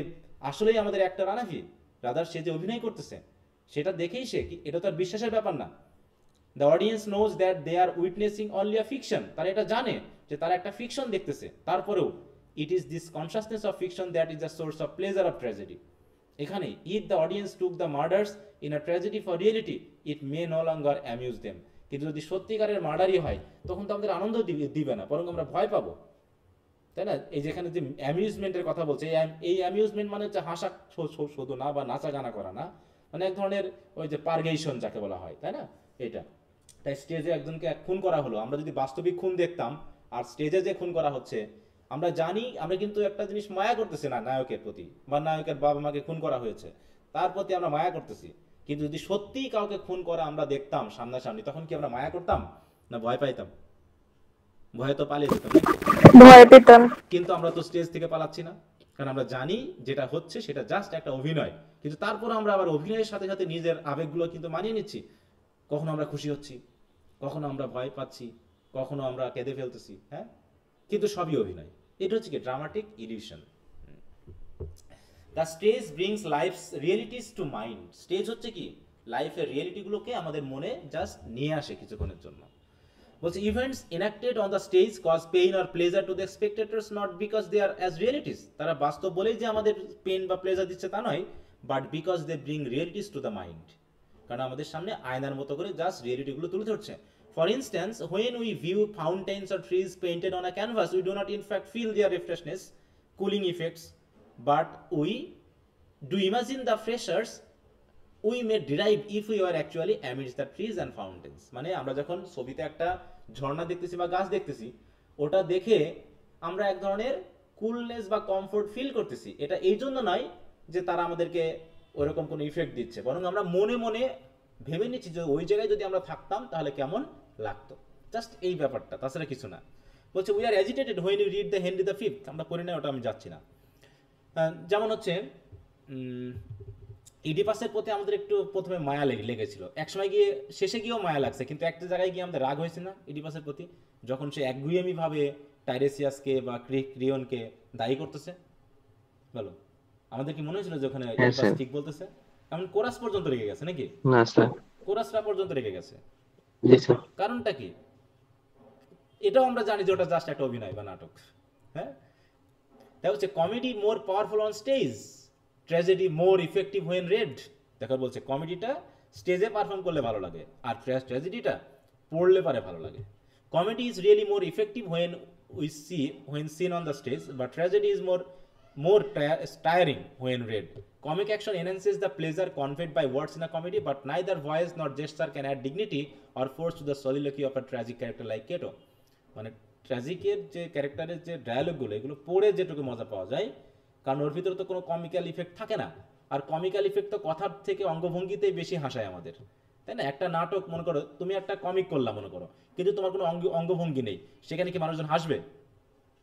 আসলেই আমাদের অ্যাক্টর আনহ্যাপি, রাদার সে যে অভিনয় করতেছে সেটা দেখেই সে কি, এটা তো আর বিশ্বাসের ব্যাপার না। The audience knows that they are witnessing only a fiction, তারা এটা জানে যে তারা একটা ফিকশন দেখতেছে, তারপরেও it is this consciousness of fiction that is the source of pleasure of tragedy. এখানে if the audience took the murders in a tragedy for reality it may no longer amuse them. কিন্তু যদি সত্যিকারের মার্ডারই হয় তখন তো আমাদের আনন্দ দিবে না, বরং আমরা ভয় পাবো, তাই না? এই যেখানে যে অ্যামিউজমেন্টের কথা বলছে, এই অ্যামিউজমেন্ট মানে হচ্ছে হাসা শুধু না বা নাচা গানা করা না, মানে এক ধরনের ওই যে পারগেশন যাকে বলা হয়, তাই না? এটা তাই স্টেজে একজনকে খুন করা হলো, আমরা যদি বাস্তবিক খুন দেখতাম আর স্টেজে যে খুন করা হচ্ছে, আমরা জানি আমরা কিন্তু একটা জিনিস মায়া করতেছি না নায়কের প্রতি, বা নায়কের বাবা মাকে খুন করা হয়েছে তার প্রতি আমরা মায়া করতেছি। কিন্তু যদি সত্যিই কাউকে খুন করা আমরা দেখতাম সামনাসামনি, তখন কি আমরা মায়া করতাম না ভয় পাইতাম? ভয়ে তো পালিয়ে যেতাম, ভয় পেতাম। কিন্তু আমরা তো স্টেজ থেকে পালাচ্ছি না, কারণ আমরা জানি যেটা হচ্ছে সেটা জাস্ট একটা অভিনয়। কিন্তু তারপর আমরা আবার অভিনয়ের সাথে সাথে নিজের আবেগগুলো কিন্তু মানিয়ে নিচ্ছি। কখনো আমরা খুশি হচ্ছি, কখনো আমরা ভয় পাচ্ছি, কখনো আমরা কেঁদে ফেলতেছি, হ্যাঁ, কিন্তু সবই অভিনয়। এটা হচ্ছে কি dramatic illusion. The stage brings life's realities to mind. Stage হচ্ছে কি লাইফের রিয়েলিটিগুলোকে আমাদের মনে জাস্ট নিয়ে আসে কিছুক্ষণের জন্য। বলছে events enacted on the stage cause pain or pleasure to the spectators not because they are as realities. তারা বাস্তব বলেই যে আমাদের পেইন বা প্লেজার দিচ্ছে তা নয়, but because they bring realities to the mind, কারণ আমাদের সামনে আয়নার মতো করে জাস্ট রিয়েলিটিগুলো তুলে ধরছে। For instance, when we view fountains or trees painted on a canvas, we do not in fact feel their refreshness, cooling effects, but we do imagine the freshness we may derive if we are actually amidst the trees and fountains. মানে আমরা যখন ছবিতে একটা ঝর্ণা দেখতেছি বা গাছ দেখতেছি, ওটা দেখে আমরা এক ধরনের কুলনেস বা কমফোর্ট ফিল করতেছি। এটা এই জন্য নয় যে তারা আমাদেরকে ওরকম কোনো ইফেক্ট দিচ্ছে, বরং আমরা মনে মনে ভেবে নিচ্ছি যে ওই জায়গায় যদি আমরা থাকতাম তাহলে কেমন লাগতো, জাস্ট এই ব্যাপারটা, তাছাড়া কিছু না। বলছে we are agitated when you read the Henry the Fifth, আমরা পড়ি না, ওটা আমি যাচ্ছি না। যেমন হচ্ছে ইডিপাসের প্রতি আমাদের একটু প্রথমে মায়া লেগেছিল, একসময় গিয়ে শেষে গিয়েও মায়া লাগছে, কিন্তু একটা জায়গায় গিয়ে আমাদের রাগ হয়েছে না ইডিপাসের প্রতি, যখন সে একগুয়েমি ভাবে টাইরেসিয়াসকে বা ক্রিয়নকে দায়ী করতেছে। বলো, আমাদের কি মনে হয়েছিল যে ওখানে ইডিপাস ঠিক বলতেছে? এমন কোরাস পর্যন্ত রেগে গেছে নাকি? না স্যার। কোরাসরা পর্যন্ত রেগে গেছে। জি স্যার। কারণটা কি? এটাও আমরা জানি যে ওটা জাস্ট একটা অভিনয় বা নাটক। হ্যাঁ, তাই হচ্ছে comedy more powerful on stage, tragedy more effective when red. দেখো বলছে কমেডিটা স্টেজে পারফর্ম করলে ভালো লাগে, আর ট্র্যাজেডিটা পড়লে পারে ভালো লাগে। Comedy is really more effective when seen on the stage, but tragedy is more tiring when read. Comic action enhances the pleasure conveyed by words in a comedy, but neither voice nor gesture can add dignity or force to the soliloquy of a tragic character like Cato. মানে ট্র্যাজিকের যে ক্যারেক্টারের যে ডায়ালগগুলো, এগুলো পড়ে যেটুকু মজা পাওয়া যায়, কারণ ওর ভিতরে তো কোনো কমিক্যাল ইফেক্ট থাকে না, আর কমিক্যাল ইফেক্ট তো কথার থেকে অঙ্গভঙ্গিতেই বেশি হাসায় আমাদের, তাই না? একটা নাটক মনে করো, তুমি একটা কমিক করলা মনে করো, কিন্তু তোমার কোনো অঙ্গভঙ্গি নেই, সেখানে কি মানুষজন হাসবে?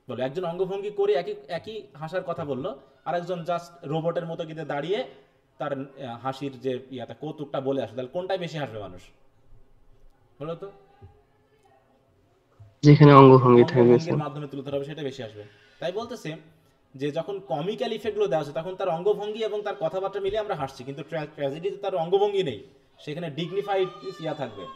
বলো, একজন অঙ্গভঙ্গি করে একই হাসার কথা বললো, আর একজন জাস্ট রোবটের মতো কিন্তু দাঁড়িয়ে তার হাসির যে ইয়াটা কৌতুকটা বলে আসে, তাহলে কোনটাই বেশি হাসবে মানুষ? বলো তো। যেখানে অঙ্গভঙ্গি থাকবে অঙ্গভঙ্গির মাধ্যমে তুলে ধরা হবে, সেটা বেশি আসবে। তাই বলতেছে যে যখন কমিক্যাল ইফেক্টগুলো দেওয়া আছে, তখন তার অঙ্গভঙ্গি এবং তার কথাবার্তা মিলিয়ে আমরা হাসছি, কিন্তু ট্র্যাজেডিতে তার অঙ্গভঙ্গি নেই, সেখানে ডিগনিফাইড ইয়া থাকবে।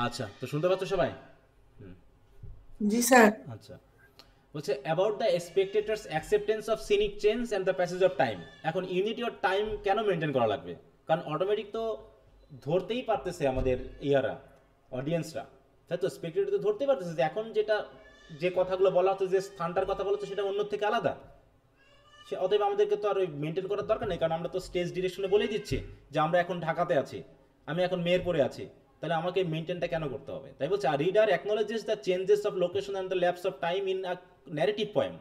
আচ্ছা, তো শুনতে পাচ্ছ সবাই? জি স্যার। আচ্ছা, বলছে about the spectators acceptance of scenic change and the passage of time. এখন ইউনিটি অফ টাইম কেন মেনটেন করা লাগবে? কারণ অটোমেটিক তো ধরতেই পারতেছে আমাদের ইয়ারা, অডিয়েন্সরা, তাই তো? স্পেকটেটর তো ধরতেই পারতেছে যে এখন যে কথাগুলো বলা হচ্ছে, যে স্থানটার কথা বলা হচ্ছে, সেটা অন্য থেকে আলাদা। সে অতএব আমাদেরকে তো আর ওই মেনটেন করার দরকার নেই, কারণ আমরা তো স্টেজ ডিরেকশনে বলেই দিচ্ছি যে আমরা এখন ঢাকাতে আছি, আমি এখন মেহেরপুরে আছি, তাহলে আমাকে মেনটেনটা কেন করতে হবে? তাই বলছে reader অ্যাকনোলেজেস the changes of location and the lapse of time in a narrative poem.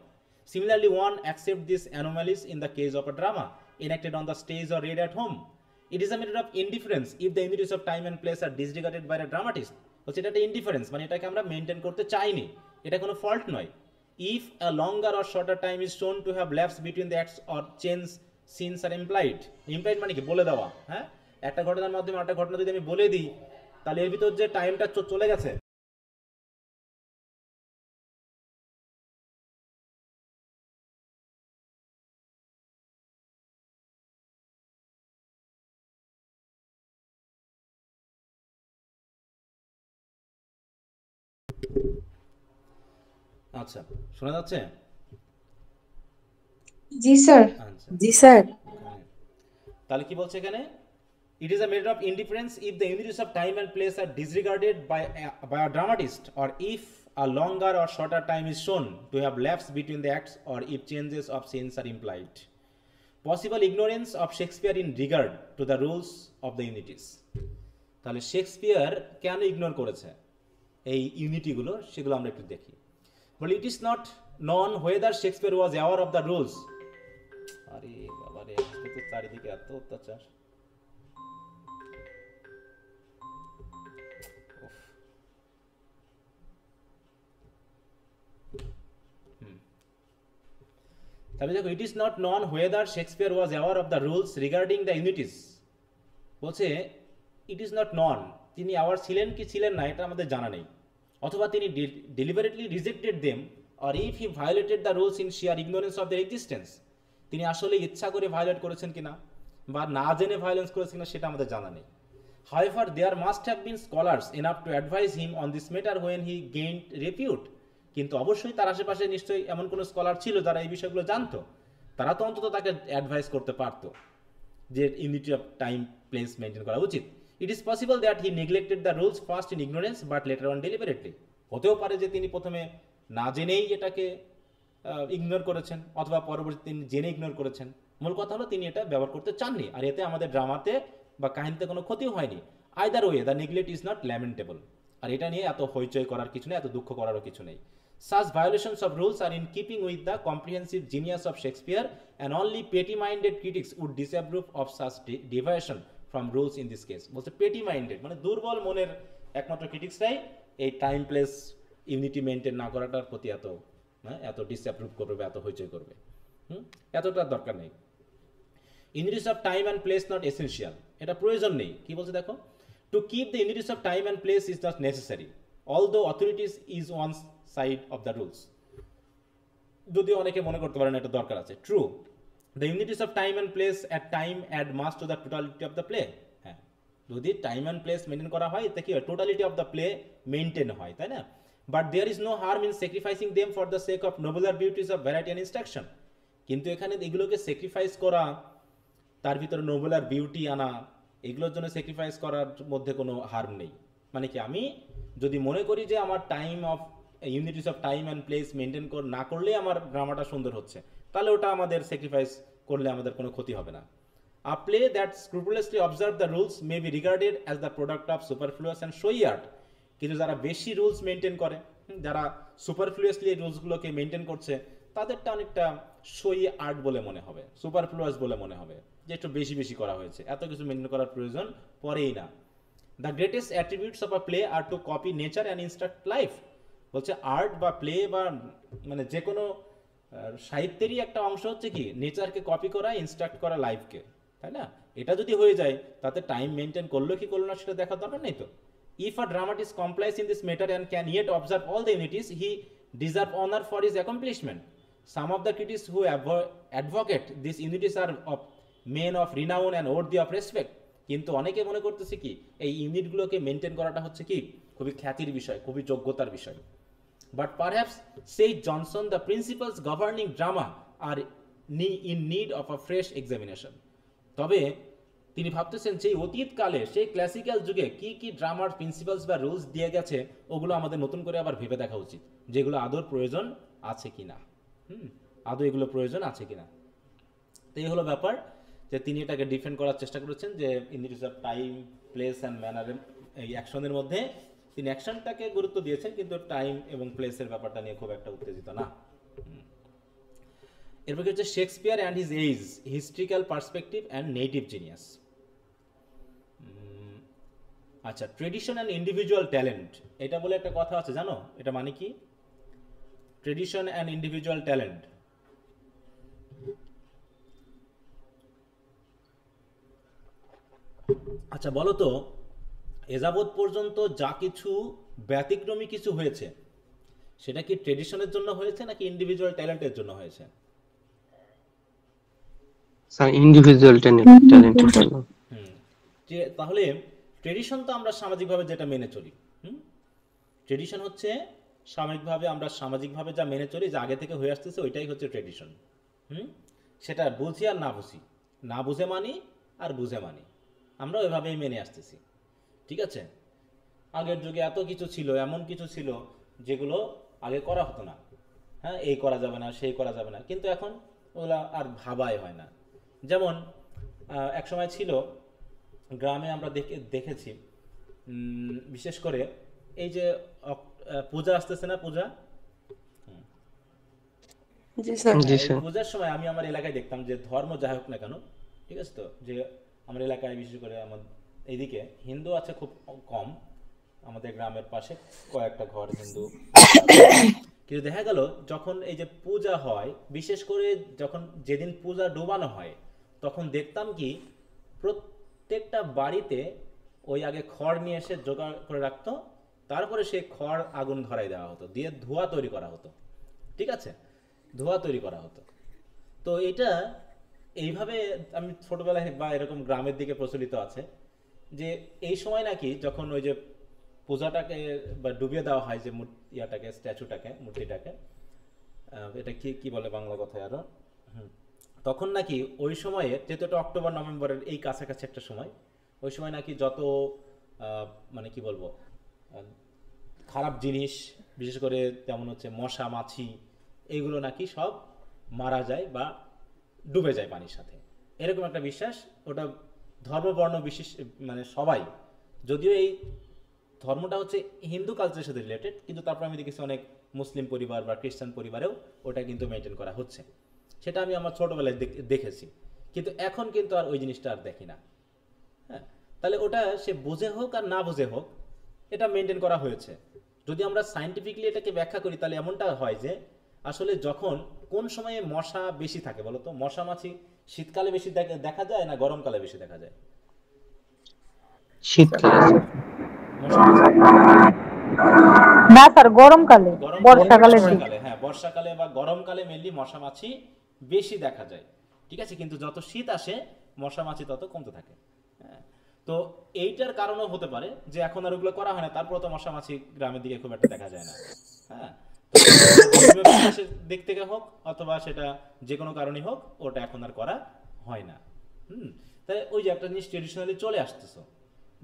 Similarly, one accepts these anomalies in the case of a drama enacted on the stage or read at home. It is a matter of indifference if the unities of time and place are disregarded by a dramatist. বলছে এটা একটা ইনডিফারেন্স, মানে এটাকে আমরা মেনটেন করতে চাইনি, এটা কোনো ফল্ট নয়। If a longer or shorter time is shown to have lapsed between the acts or change scenes are implied. Implied মানে কি? বলে দেওয়া। হ্যাঁ, একটা ঘটনার মাধ্যমে একটা ঘটনা যদি আমি বলে দিই, তাহলে এর ভিতর যে টাইমটা চলে গেছে, আচ্ছা শোনা যাচ্ছে? জি স্যার। আচ্ছা, জি স্যার। তাহলে কি বলছে এখানে? It is a matter of indifference if the unities of time and place are disregarded by a dramatist, or if a longer or shorter time is shown to have lapsed between the acts, or if changes of scenes are implied. Possible ignorance of Shakespeare in regard to the rules of the unities. তাহলে শেক্সপিয়ার কেন ইগনোর করেছে এই ইউনিটিগুলো, সেগুলো আমরা একটু দেখি। বলে ইট is not known whether Shakespeare was aware of the rules. আরে বাবা রে, আজকে তো চারিদিকে এত অত্যাচার। তাহলে দেখো, ইট is not known whether Shakespeare was aware of the rules regarding the unities. বলছে ইট ইজ নট নন, তিনি অ্যাওয়ার ছিলেন কি ছিলেন না এটা আমাদের জানা নেই, অথবা তিনি deliberately rejected them, or if he violated the rules in sheer ignorance of their existence. তিনি আসলে ইচ্ছা করে ভায়োলেট করেছেন কিনা বা না জেনে ভায়োলেন্স করেছেন কিনা সেটা আমাদের জানা নেই। However, there must have been scholars enough to advise him on this matter when he gained repute. কিন্তু অবশ্যই তার আশেপাশে নিশ্চয়ই এমন কোনো স্কলার ছিল যারা এই বিষয়গুলো জানতো, তারা তো অন্তত তাকে অ্যাডভাইস করতে পারতো যে unity of time place maintain করা উচিত। It is possible that he neglected the rules first in ignorance but later on deliberately. হতেও পারে যে তিনি প্রথমে না জেনেই এটাকে ইগনোর করেছেন, অথবা পরবর্তী তিনি জেনে ইগনোর করেছেন। মূল কথা হলো তিনি এটা ব্যবহার করতে চাননি, আর এতে আমাদের ড্রামাতে বা কাহিনীতে কোনো ক্ষতিও হয়নি। Either way the neglect is not lamentable. আর এটা নিয়ে এত হইচই করার কিছু নেই, এত দুঃখ করারও কিছু নেই। Such violations of rules are in keeping with the comprehensive genius of Shakespeare, and only petty-minded critics would disapprove of such deviation from rules in this case. বলছে পেটি মাইন্ডেড মানে দুর্বল মনের একমাত্র ক্রিটিক্সরাই এই টাইম প্লেস ইউনিটি মেনটেন না করাটার প্রতি এত ডিসঅ্যাপ্রুভ করবে, এত হইচই করবে। এতটা দরকার নেই। Unities of time and place not essential, এটা প্রয়োজন নেই। কি বলছে দেখো, to keep the unities of time and place is not necessary although authorities is one side of the rules. যদিও অনেকে মনে করতে পারেন এটা দরকার আছে। True, the unities of time and place at time add mass to the totality of the play. হ্যাঁ, যদি টাইম অ্যান্ড প্লেস মেনটেন করা হয় এতে কি হয়, totality of the play maintain হয়, তাই না? But there is no harm in sacrificing them for the sake of nobler beauties of variety and instruction. কিন্তু এখানে এগুলোকে স্যাক্রিফাইস করা, তার ভিতরে নোবেলার বিউটি আনা, এগুলোর জন্য স্যাক্রিফাইস করার মধ্যে কোনো হার্ম নেই। মানে কি, আমি যদি মনে করি যে আমার time of unities of time and place maintain না করলে আমার ড্রামাটা সুন্দর হচ্ছে, তাহলে ওটা আমাদের স্যাক্রিফাইস করলে আমাদের কোনো ক্ষতি হবে না। A play that scrupulously observe the rules may be regarded as the product of superfluous and showy art. কিন্তু যারা বেশি রুলস মেনটেন করে, যারা সুপারফ্লুয়াসলি এই রুলসগুলোকে মেনটেন করছে, তাদেরটা অনেকটা শোই আর্ট বলে মনে হবে, সুপারফ্লুয়াস বলে মনে হবে, যে একটু বেশি বেশি করা হয়েছে, এত কিছু মেনটেন করার প্রয়োজন পড়েই না। The greatest attributes of a play are to copy nature and instruct life. বলছে আর্ট বা প্লে বা মানে যে কোনো সাহিত্যেরই একটা অংশ হচ্ছে কি, নেচারকে কপি করা, ইনস্ট্রাক্ট করা লাইফকে, তাই না? এটা যদি হয়ে যায় তাতে টাইম মেনটেন করলো কি করলো না সেটা দেখার দরকার নেই তো। If a dramatist complies in this matter and can yet observe all the unities, he deserve honour for his accomplishment. Some of the critics who advocate these unities are of men of renown and worthy of respect. কিন্তু অনেকে মনে করতেছে কি, এই ইউনিটগুলোকে মেনটেন করাটা হচ্ছে কি খুবই খ্যাতির বিষয়, খুবই যোগ্যতার বিষয়। But perhaps, says Johnson, the principles governing drama are in need of a fresh examination. তবে তিনি ভাবতেছেন যে অতীতকালে সেই ক্লাসিক্যাল যুগে কি কি ড্রামার প্রিন্সিপালস বা রুলস দিয়ে গেছে, ওগুলো আমাদের নতুন করে আবার ভেবে দেখা উচিত, যেগুলো আদৌ প্রয়োজন আছে কিনা। আদৌ এগুলো প্রয়োজন আছে কিনা। তো এই হলো ব্যাপার, যে তিনি এটাকে ডিফেন্ড করার চেষ্টা করেছেন যে unities of time place and ম্যানারের এই অ্যাকশনের মধ্যে তিনি অ্যাকশনটাকে গুরুত্ব দিয়েছেন, কিন্তু টাইম এবং প্লেসের ব্যাপারটা নিয়ে খুব একটা উত্তেজিত না। এরপর হচ্ছে Shakespeare and his age, historical perspective and native genius. আচ্ছা, ট্রেডিশন অ্যান্ড ইন্ডিভিজুয়াল ট্যালেন্ট, এটা বলে একটা কথা আছে জানো, এটা মানে কি? Tradition and individual talent. আচ্ছা বলো তো, এযাবৎ পর্যন্ত যা কিছু ব্যতিক্রমী কিছু হয়েছে, সেটা কি ট্রেডিশনের জন্য হয়েছে নাকি ইন্ডিভিজুয়াল ট্যালেন্টের জন্য হয়েছে? স্যার ইন্ডিভিজুয়াল ট্যালেন্টের জন্য। যে তাহলে ট্রেডিশন তো আমরা সামাজিকভাবে যেটা মেনে চলি, ট্রেডিশন হচ্ছে সাময়িকভাবে আমরা সামাজিকভাবে যা মেনে চলি, যা আগে থেকে হয়ে আসতেছে, ওইটাই হচ্ছে ট্রেডিশন। সেটা বুঝি আর না বুঝি, না বুঝে মানি আর বুঝে মানি, আমরা ওইভাবেই মেনে আসতেছি। ঠিক আছে, আগের যুগে এত কিছু ছিল, এমন কিছু ছিল যেগুলো আগে করা হতো না। হ্যাঁ, এই করা যাবে না, সেই করা যাবে না, কিন্তু এখন ওগুলা আর ভাবাই হয় না। যেমন এক সময় ছিল গ্রামে, আমরা দেখেছি বিশেষ করে এই যে পূজা আসতেছে না, পূজা, পূজার সময় আমি আমার এলাকায় দেখতাম যে ধর্ম যাই হোক না কেন, ঠিক আছে তো, যে আমার এলাকায় বিশেষ করে আমার এইদিকে হিন্দু আছে খুব কম, আমাদের গ্রামের পাশে কয়েকটা ঘর হিন্দু, কিন্তু দেখা গেল যখন এই যে পূজা হয়, বিশেষ করে যখন যেদিন পূজা ডোবানো হয়, তখন দেখতাম কি প্রত্যেকটা বাড়িতে ওই আগে খড় নিয়ে এসে জোগাড় করে রাখতো, তারপরে সেই খড় আগুন ধরাই দেওয়া হতো, দিয়ে ধোঁয়া তৈরি করা হতো। ঠিক আছে, ধোঁয়া তৈরি করা হতো। তো এটা এইভাবে আমি ছোটবেলায় বা এরকম গ্রামের দিকে প্রচলিত আছে যে এই সময় নাকি যখন ওই যে পূজাটাকে বা ডুবিয়ে দেওয়া হয় যে ইয়াটাকে, স্ট্যাচুটাকে, মূর্তিটাকে, এটা কি কি বলে বাংলা কথায় আরো, তখন নাকি ওই সময়ে, যেহেতু এটা অক্টোবর নভেম্বরের এই কাছাকাছি একটা সময়, ওই সময় নাকি যত মানে কি বলবো খারাপ জিনিস, বিশেষ করে তেমন হচ্ছে মশা মাছি, এইগুলো নাকি সব মারা যায় বা ডুবে যায় পানির সাথে, এরকম একটা বিশ্বাস। ওটা ধর্মবর্ণ বিশেষ মানে সবাই, যদিও এই ধর্মটা হচ্ছে হিন্দু কালচারের সাথে রিলেটেড, কিন্তু তারপর আমি দেখেছি অনেক মুসলিম পরিবার বা খ্রিস্টান পরিবারেও ওটা কিন্তু মেনটেন করা হচ্ছে। সেটা আমি আমার ছোটবেলায় দেখেছি, কিন্তু এখন কিন্তু আর ওই জিনিসটা আর দেখি না। হ্যাঁ, তাহলে ওটা সে বুঝে হোক আর না বুঝে হোক এটা মেনটেন করা হয়েছে। যদি আমরা সায়েন্টিফিকলি এটাকে ব্যাখ্যা করি তাহলে এমনটা হয় যে আসলে যখন কোন সময়ে মশা বেশি থাকে বলতো, মশা মাছি শীতকালে বেশি দেখা যায় না গরমকালে বেশি দেখা যায়? শীতকালে। না স্যার, গরমকালে, বর্ষাকালে। হ্যাঁ, বর্ষাকালে বা গরমকালে মেনলি মশা মাছি বেশি দেখা যায়। ঠিক আছে, কিন্তু যত শীত আসে মশা মাছি তত কমতে থাকে। হ্যাঁ, তো এইটার কারণও হতে পারে যে এখন আর ওগুলো করা হয় না, তারপর তো মশা মাছি গ্রামের দিকে খুব একটা দেখা যায় না। হ্যাঁ, দিক থেকে হোক অথবা সেটা যে কোনো কারণেই হোক, ওটা এখন আর করা হয় না। তাই ওই যে একটা জিনিস ট্রেডিশনালি চলে আসতেছে,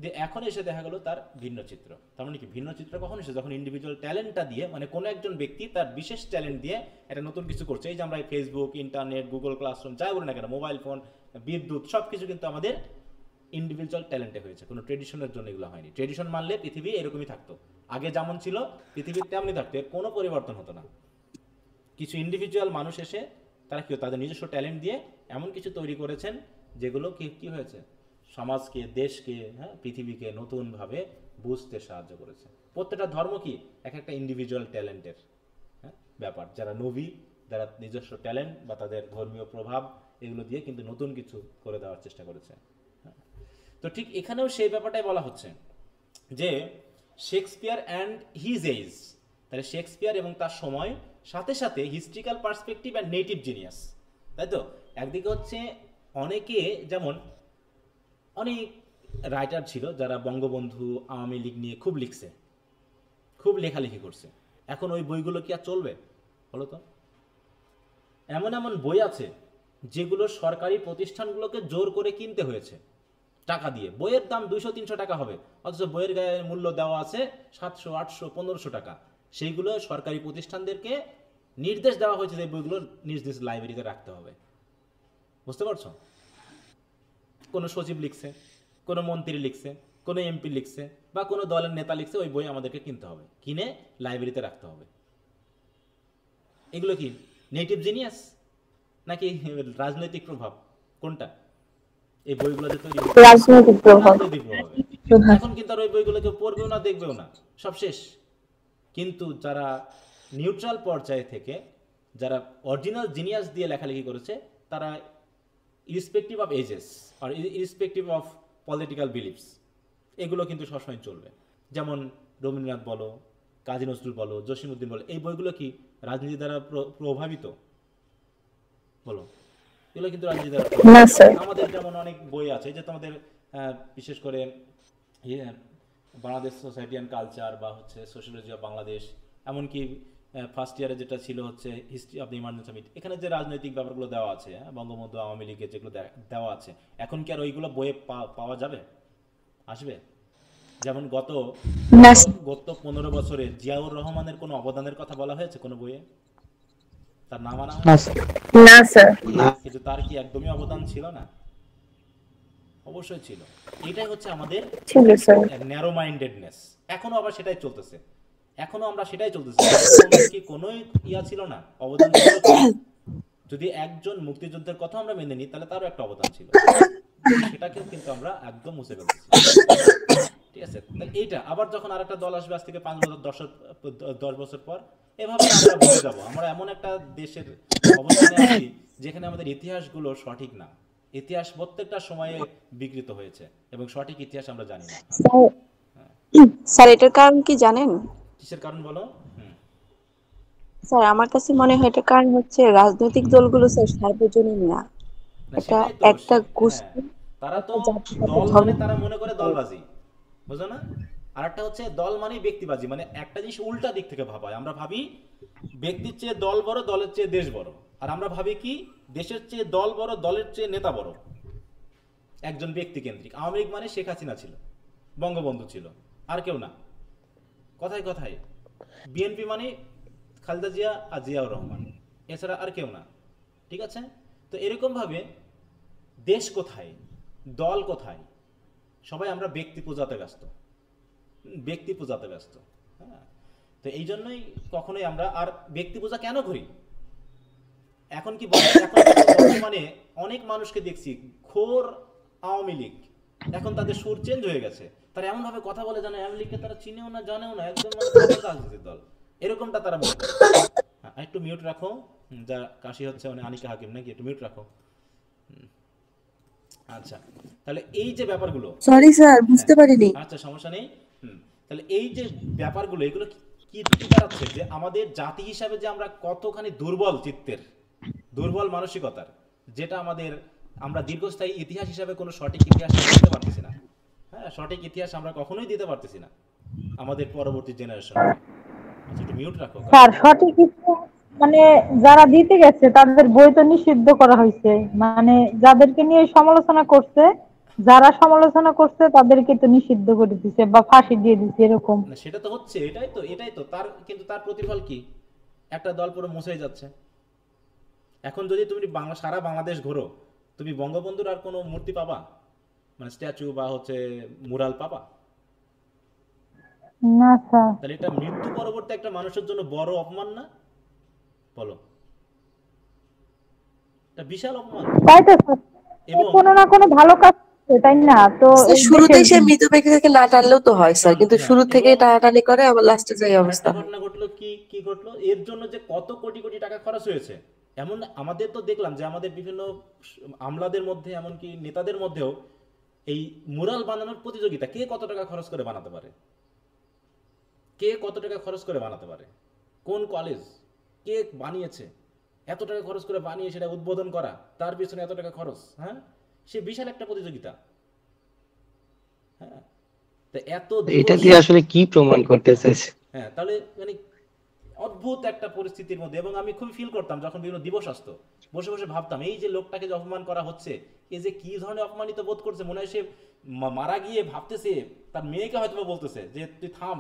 যে এখন এসে দেখা গেল তার ভিন্ন চিত্র। তার মানে কি ভিন্ন চিত্র কখন এসে, যখন ইন্ডিভিজুয়াল ট্যালেন্টটা দিয়ে, মানে কোনো একজন ব্যক্তি তার বিশেষ ট্যালেন্ট দিয়ে একটা নতুন কিছু করছে। এই যে আমরা ফেসবুক, ইন্টারনেট, গুগল ক্লাসরুম যাই বলি না কেন, মোবাইল ফোন, বিদ্যুৎ, সব কিছু কিন্তু আমাদের ইন্ডিভিজুয়াল ট্যালেন্টে হয়েছে, কোনো ট্রেডিশনের জন্য এগুলো হয়নি। ট্রেডিশন মানলে পৃথিবী এরকমই থাকতো, আগে যেমন ছিল পৃথিবী তেমনি থাকতো, এর কোনো পরিবর্তন হতো না। কিছু ইন্ডিভিজুয়াল মানুষ এসে তারা কি তাদের নিজস্ব ট্যালেন্ট দিয়ে এমন কিছু তৈরি করেছেন যেগুলো কি হয়েছে, সমাজকে, দেশকে, হ্যাঁ, পৃথিবীকে নতুনভাবে বুঝতে সাহায্য করেছে। প্রত্যেকটা ধর্ম কি এক একটা ইন্ডিভিজুয়াল ট্যালেন্টের ব্যাপার। যারা নবী, যারা নিজস্ব ট্যালেন্ট বা তাদের ধর্মীয় প্রভাব এগুলো দিয়ে কিন্তু নতুন কিছু করে দেওয়ার চেষ্টা করেছে। তো ঠিক এখানেও সেই ব্যাপারটাই বলা হচ্ছে যে শেক্সপিয়ার অ্যান্ড হিজ এজ, তাহলে শেক্সপিয়ার এবং তার সময়, সাথে সাথে historical perspective and native genius. তাই তো, একদিকে হচ্ছে অনেকে, যেমন অনেক রাইটার ছিল যারা বঙ্গবন্ধু, আওয়ামী লীগ নিয়ে খুব লিখছে, খুব লেখালেখি করছে। এখন ওই বইগুলো কি আর চলবে বলো তো? এমন এমন বই আছে যেগুলো সরকারি প্রতিষ্ঠানগুলোকে জোর করে কিনতে হয়েছে টাকা দিয়ে। বইয়ের দাম 200-300 টাকা হবে, অথচ বইয়ের গায়ে মূল্য দেওয়া আছে 700, 800, 1500 টাকা। সেইগুলো সরকারি প্রতিষ্ঠানদেরকে নির্দেশ দেওয়া হয়েছে যে বইগুলো নিজ নিজ লাইব্রেরিতে রাখতে হবে। বুঝতে পারছো? কোনো সচিব লিখছে, কোনো মন্ত্রী লিখছে, কোনো এমপি লিখছে বা কোনো দলের নেতা লিখছে, ওই বই আমাদেরকে কিনতে হবে, কিনে লাইব্রেরিতে রাখতে হবে। এগুলো কি নেটিভ জিনিয়াস নাকি রাজনৈতিক প্রভাব? কোনটা? এই বইগুলো যে তৈরি রাজনৈতিক প্রভাব। এখন কিন্তু আর ওই বইগুলো কেউ পড়বেও না, দেখবেও না, সব শেষ। কিন্তু যারা নিউট্রাল পর্যায়ে থেকে, যারা অরিজিনাল জিনিয়াস দিয়ে লেখালেখি করেছে, তারা ইরেসপেক্টিভ অফ এজেস আর ইরেসপেক্টিভ অফ পলিটিক্যাল বিলিফস, এগুলো কিন্তু সবসময় চলবে। যেমন রবীন্দ্রনাথ বলো, কাজী নজরুল বলো, জসিমউদ্দিন বলো, এই বইগুলো কি রাজনীতি দ্বারা প্রভাবিত? বলো, এগুলো কিন্তু রাজনীতি দ্বারা। আমাদের যেমন অনেক বই আছে, যে তোমাদের বিশেষ করে বাংলাদেশ সোসাইটি অ্যান্ড কালচার বা হচ্ছে সোশ্যালজি অফ বাংলাদেশ, এমনকি ফার্স্ট ইয়ারে যেটা ছিল হচ্ছে history of the emergent summit, এখানে যে রাজনৈতিক ব্যাপারগুলো দেওয়া আছে, বঙ্গবন্ধু, আওয়ামী লীগের যেগুলো দেওয়া আছে, এখন কি আর ওইগুলো বইয়ে পাওয়া যাবে? আসবে? যেমন গত 15 বছরে জিয়াউর রহমানের কোনো অবদানের কথা বলা হয়েছে কোনো বইয়ে? তার নাম আনা হয়েছে? না স্যার। কিন্তু তার কি একদমই অবদান ছিল না? অবশ্যই ছিল। এটাই হচ্ছে আমাদের ন্যারো মাইন্ডেডনেস। এখনো আবার সেটাই চলতেছে, এখনো আমরা সেটাই চলতেছি। কি কোনো ইয়া ছিল না, অবদান ছিল? যদি একজন মুক্তিযুদ্ধের কথা আমরা মেনে নিই তাহলে তারও একটা অবদান ছিল, সেটাকেও কিন্তু আমরা একদম মুছে ফেলতেছি। ঠিক আছে, এইটা আবার যখন আরেকটা দল আসবে আজ থেকে 5 বছর 10 বছর পর, এভাবে আমরা বলে যাব আমরা এমন একটা দেশের অবস্থানে আছি যেখানে আমাদের ইতিহাসগুলো সঠিক না। ইতিহাস প্রত্যেকটা সময়ে বিকৃত হয়েছে এবং সঠিক ইতিহাস আমরা জানি না। স্যার স্যার এটার কারণ কি জানেন? কিসের কারণ বলো? স্যার আমার কাছে মনে হয় এটার কারণ হচ্ছে রাজনৈতিক দলগুলো স্যার সার্বজনীন না। না এটা সেটাই তো একটা হ্যাঁ, গোষ্ঠী, তারা তো একটা জাতিগত দল ধর্ম। মানে তারা মনে করে দলবাজি, বুঝো না? আর একটা হচ্ছে দল মানে ব্যক্তিবাজি, মানে একটা জিনিস উল্টা দিক থেকে ভাবায়। আমরা ভাবি ব্যক্তির চেয়ে দল বড়, দলের চেয়ে দেশ বড়। আর আমরা ভাবি কি দেশের চেয়ে দল বড়, দলের চেয়ে নেতা বড়। একজন ব্যক্তি কেন্দ্রিক। আওয়ামী লীগ মানে শেখ হাসিনা ছিল, বঙ্গবন্ধু ছিল, আর কেউ না। কথায় কথায় বিএনপি মানে খালেদা জিয়া আর জিয়াউর রহমান, এছাড়া আর কেউ না। ঠিক আছে? তো এরকম ভাবে দেশ কোথায়, দল কোথায়, সবাই আমরা ব্যক্তি পূজাতে ব্যস্ত, ব্যক্তি পূজাতে ব্যস্ত। হ্যাঁ, তো এই জন্যই কখনোই আমরা আর ব্যক্তি পূজা কেন করি? এখন কি এখন বর্তমানে অনেক মানুষকে দেখছি ঘোর আওয়ামী লীগ, এখন তাদের সুর চেঞ্জ হয়ে গেছে। তারা এমন ভাবে কথা বলে জানে আওয়ামী লীগকে তারা চিনেও না, জানেও না, একদম রাজনীতির দল, এরকমটা তারা বলে। হ্যাঁ, একটু মিউট রাখো, যা কাশি হচ্ছে মানে আনিকা হাকিম নাকি, একটু মিউট রাখো। আচ্ছা, তাহলে এই যে ব্যাপারগুলো, সরি স্যার বুঝতে পারিনি। আচ্ছা সমস্যা নেই। তাহলে এই যে ব্যাপারগুলো, এগুলো কি কি দাঁড়াচ্ছে যে আমাদের জাতি হিসাবে যে আমরা কতখানি দুর্বল চিত্তের, দুর্বল মানসিকতার, যেটা আমাদের আমরা দীর্ঘস্থায়ী ইতিহাস হিসাবে কোনো সঠিক ইতিহাস দিতে পারতেছি না। হ্যাঁ, সঠিক ইতিহাস আমরা কখনোই দিতে পারতেছি না আমাদের পরবর্তী জেনারেশন। আচ্ছা একটু মিউট রাখো। স্যার সঠিক ইতিহাস মানে যারা দিতে গেছে তাদের বই তো নিষিদ্ধ করা হয়েছে, মানে যাদেরকে নিয়ে সমালোচনা করছে, যারা সমালোচনা করছে তাদেরকে তো নিষিদ্ধ করে দিছে বা ফাঁসি দিয়ে দিছে এরকম। না সেটা তো হচ্ছে, এটাই তো তার, কিন্তু তার প্রতিফল কি? একটা দল পুরো মুছে যাচ্ছে। এখন যদি তুমি সারা বাংলাদেশ ঘোরো, তুমি বঙ্গবন্ধুর আর কোনো মূর্তি পাবা, মানে স্ট্যাচু বা হচ্ছে মুরাল পাবা? না স্যার। তাহলে এটা মৃত্যু পরবর্তী একটা মানুষের জন্য বড় অপমান না? বলো, এটা বিশাল অপমান। তাই তো স্যার, এবং কোনো না কোনো ভালো কাজ করছে, তাই না? তো এই শুরুতেই সে দেশের মৃত ব্যক্তিকে না টানলেও তো হয় স্যার, কিন্তু শুরু থেকে টানাটানি করে আবার লাস্টে যাই অবস্থা আরেকটা ঘটনা ঘটলো, কি ঘটলো? এর জন্য যে কত কোটি কোটি টাকা খরচ হয়েছে। এমন আমাদের তো দেখলাম যে আমাদের বিভিন্ন আমলাদের মধ্যে, এমনকি নেতাদের মধ্যেও এই মুরাল বানানোর প্রতিযোগিতা, কে কত টাকা খরচ করে বানাতে পারে, কে কত টাকা খরচ করে বানাতে পারে, কোন কলেজ কে বানিয়েছে, এত টাকা খরচ করে বানিয়ে সেটা উদ্বোধন করা, তার পিছনে এত টাকা খরচ। হ্যাঁ, সে বিশাল একটা প্রতিযোগিতা। হ্যাঁ, তো এত এটা দিয়ে আসলে কি প্রমাণ করতে চাইছে? হ্যাঁ, তাহলে মানে অদ্ভুত একটা পরিস্থিতির মধ্যে। এবং আমি খুবই ফিল করতাম যখন বিভিন্ন দিবস আসতো, বসে বসে ভাবতাম এই যে লোকটাকে যে অপমান করা হচ্ছে, এ যে কি ধরনের অপমানিত বোধ করছে। মনে হয় সে মারা গিয়ে ভাবতেছে তার মেয়েকে হয়তো বলতেছে যে তুই থাম,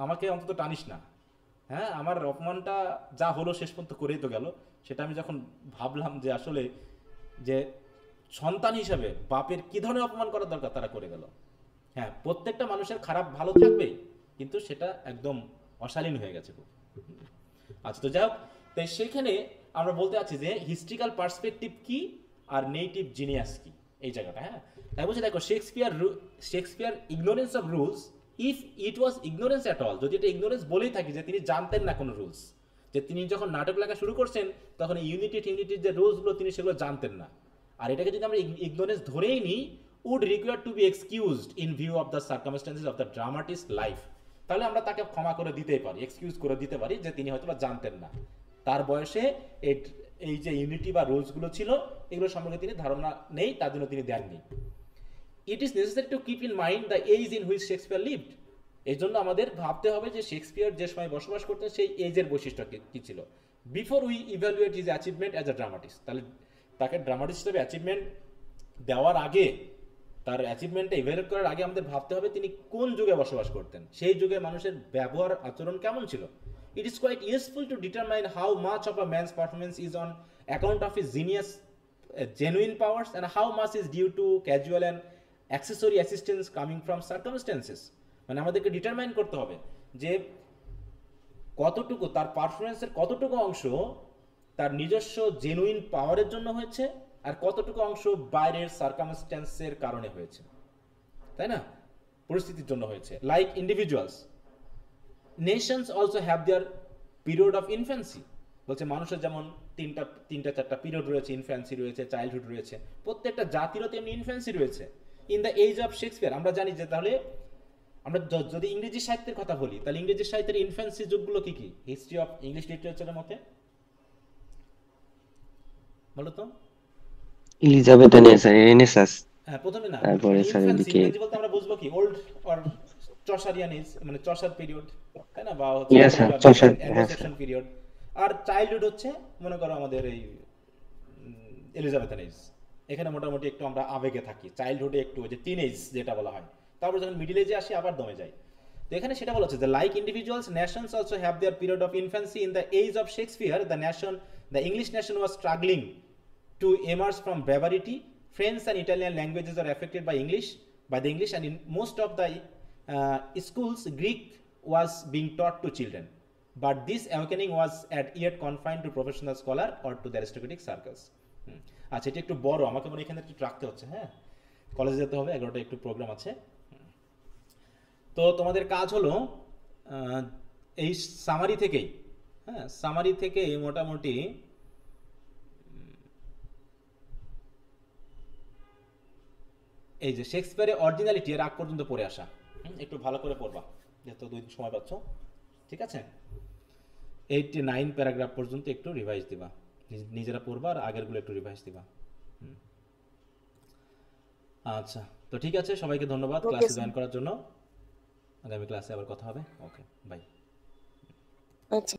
আমাকে অন্তত টানিস না। হ্যাঁ, আমার অপমানটা যা হলো শেষ পর্যন্ত করেই তো গেল। সেটা আমি যখন ভাবলাম যে আসলে যে সন্তান হিসাবে বাপের কি ধরনের অপমান করার দরকার তারা করে গেল। হ্যাঁ, প্রত্যেকটা মানুষের খারাপ ভালো থাকবেই, কিন্তু সেটা একদম অশালীন হয়ে গেছে খুব। আচ্ছা, তো যাই হোক, তাই সেখানে আমরা বলতে আছি যে হিস্ট্রিক্যাল পার্সপেক্টিভ কি আর নেটিভ জিনিয়াস কি, এই জায়গাটা। হ্যাঁ, তাই বলছি দেখো, Shakespeare ignorance of rules, if it was ignorance at all, যদি এটা ইগনোরেন্স বলেই থাকি যে তিনি জানতেন না কোনো রুলস, যে তিনি যখন নাটক লেখা শুরু করছেন তখন ইউনিটির যে রুলসগুলো তিনি সেগুলো জানতেন না। আর এটাকে যদি আমরা ইগনোরেন্স ধরেই নিই, would require to be excused in view of the circumstances of the dramatist's life, তাহলে আমরা তাকে ক্ষমা করে দিতেই পারি, এক্সকিউজ করে দিতে পারি যে তিনি হয়তো জানতেন না, তার বয়সে এই যে ইউনিটি বা রুলসগুলো ছিল এগুলো সম্পর্কে তিনি ধারণা নেই, তার জন্য তিনি দেননি। It is necessary to keep in mind the age in which Shakespeare lived. এই জন্য আমাদের ভাবতে হবে যে শেক্সপিয়ার যে সময় বসবাস করতেন সেই এজের বৈশিষ্ট্য কি ছিল, before we evaluate his achievement as a dramatist. তাহলে তাকে ড্রামাটিস্ট হিসেবে অ্যাচিভমেন্ট দেওয়ার আগে, তার অ্যাচিভমেন্টটা ইভ্যালুয়েট করার আগে আমাদের ভাবতে হবে তিনি কোন যুগে বসবাস করতেন, সেই যুগে মানুষের ব্যবহার আচরণ কেমন ছিল। It is quite useful to determine how much of a man's performance is on account of his genius genuine powers and how much is due to casual and accessory assistance coming from circumstances। মানে আমাদেরকে ডিটারমাইন করতে হবে যে কতটুকু তার পারফরমেন্সের কতটুকু অংশ তার নিজস্ব জেনুইন পাওয়ারের জন্য হয়েছে আর কতটুকু অংশ বাইরের সার্কামস্ট্যান্সের কারণে হয়েছে, তাই না, পরিস্থিতির জন্য হয়েছে। Like individuals, nations also have their period of infancy বলছে মানুষের যেমন তিনটা চারটা পিরিয়ড রয়েছে, ইনফ্যান্সি রয়েছে, চাইল্ডহুড রয়েছে, প্রত্যেকটা জাতিরও তেমনি ইনফ্যান্সি রয়েছে। In the age of Shakespeare আমরা জানি যে, তাহলে আমরা যদি ইংরেজি সাহিত্যের কথা বলি তাহলে ইংরেজি সাহিত্যের ইনফ্যান্সি যুগগুলো কি কি হিস্ট্রি অফ ইংলিশ লিটারেচারের মতে বলো তো? এলিজাবেথানিয়ান স্যার, রেনেসাস, হ্যাঁ প্রথমে না, তারপরে স্যার ইনফ্যান্সি এদিকে বলতে আমরা বুঝবো কি ওল্ড অর চসারিয়ান এজ, মানে চসার পিরিয়ড, তাই না, বা ইয়েস স্যার, চসার, হ্যাঁ স্যার। Anglo Saxon period. আর চাইল্ডহুড হচ্ছে মনে করো আমাদের এই এলিজাবেথান এজ। এখানে মোটামুটি একটু আমরা আবেগে থাকি, চাইল্ডহুডে একটু ওই যে টিন এজ যেটা বলা হয়, তারপর যখন মিডিল এজে আসি আবার দমে যাই। তো এখানে সেটা বলা হচ্ছে যে like individuals nations also have their period of infancy in the age of Shakespeare the English nation was struggling to emerge from barbarity. French and Italian languages are affected by the English, and in most of the schools Greek was being taught to children, but this awakening was at yet confined to professional scholar or to the aristocratic circles. আচ্ছা, এটা একটু বড়, আমাকে মনে এখানে একটু রাখতে হচ্ছে, হ্যাঁ কলেজে যেতে হবে, 11টা একটু প্রোগ্রাম আছে। তো তোমাদের কাজ হলো এই সামারি থেকেই, হ্যাঁ সামারি থেকে মোটামুটি এই যে শেক্সপিয়ারের অরিজিনালিটি এর আগ পর্যন্ত পড়ে আসা, একটু ভালো করে পড়বা যেহেতু 2 দিন সময় পাচ্ছ, ঠিক আছে? 89 প্যারাগ্রাফ পর্যন্ত একটু রিভাইজ দিবা, নিজেরা পড়বা আর আগেরগুলো একটু রিভাইজ দিবা। আচ্ছা, তো ঠিক আছে, সবাইকে ধন্যবাদ ক্লাসে জয়েন করার জন্য। আগামী ক্লাসে আবার কথা হবে। ওকে, বাই। আচ্ছা।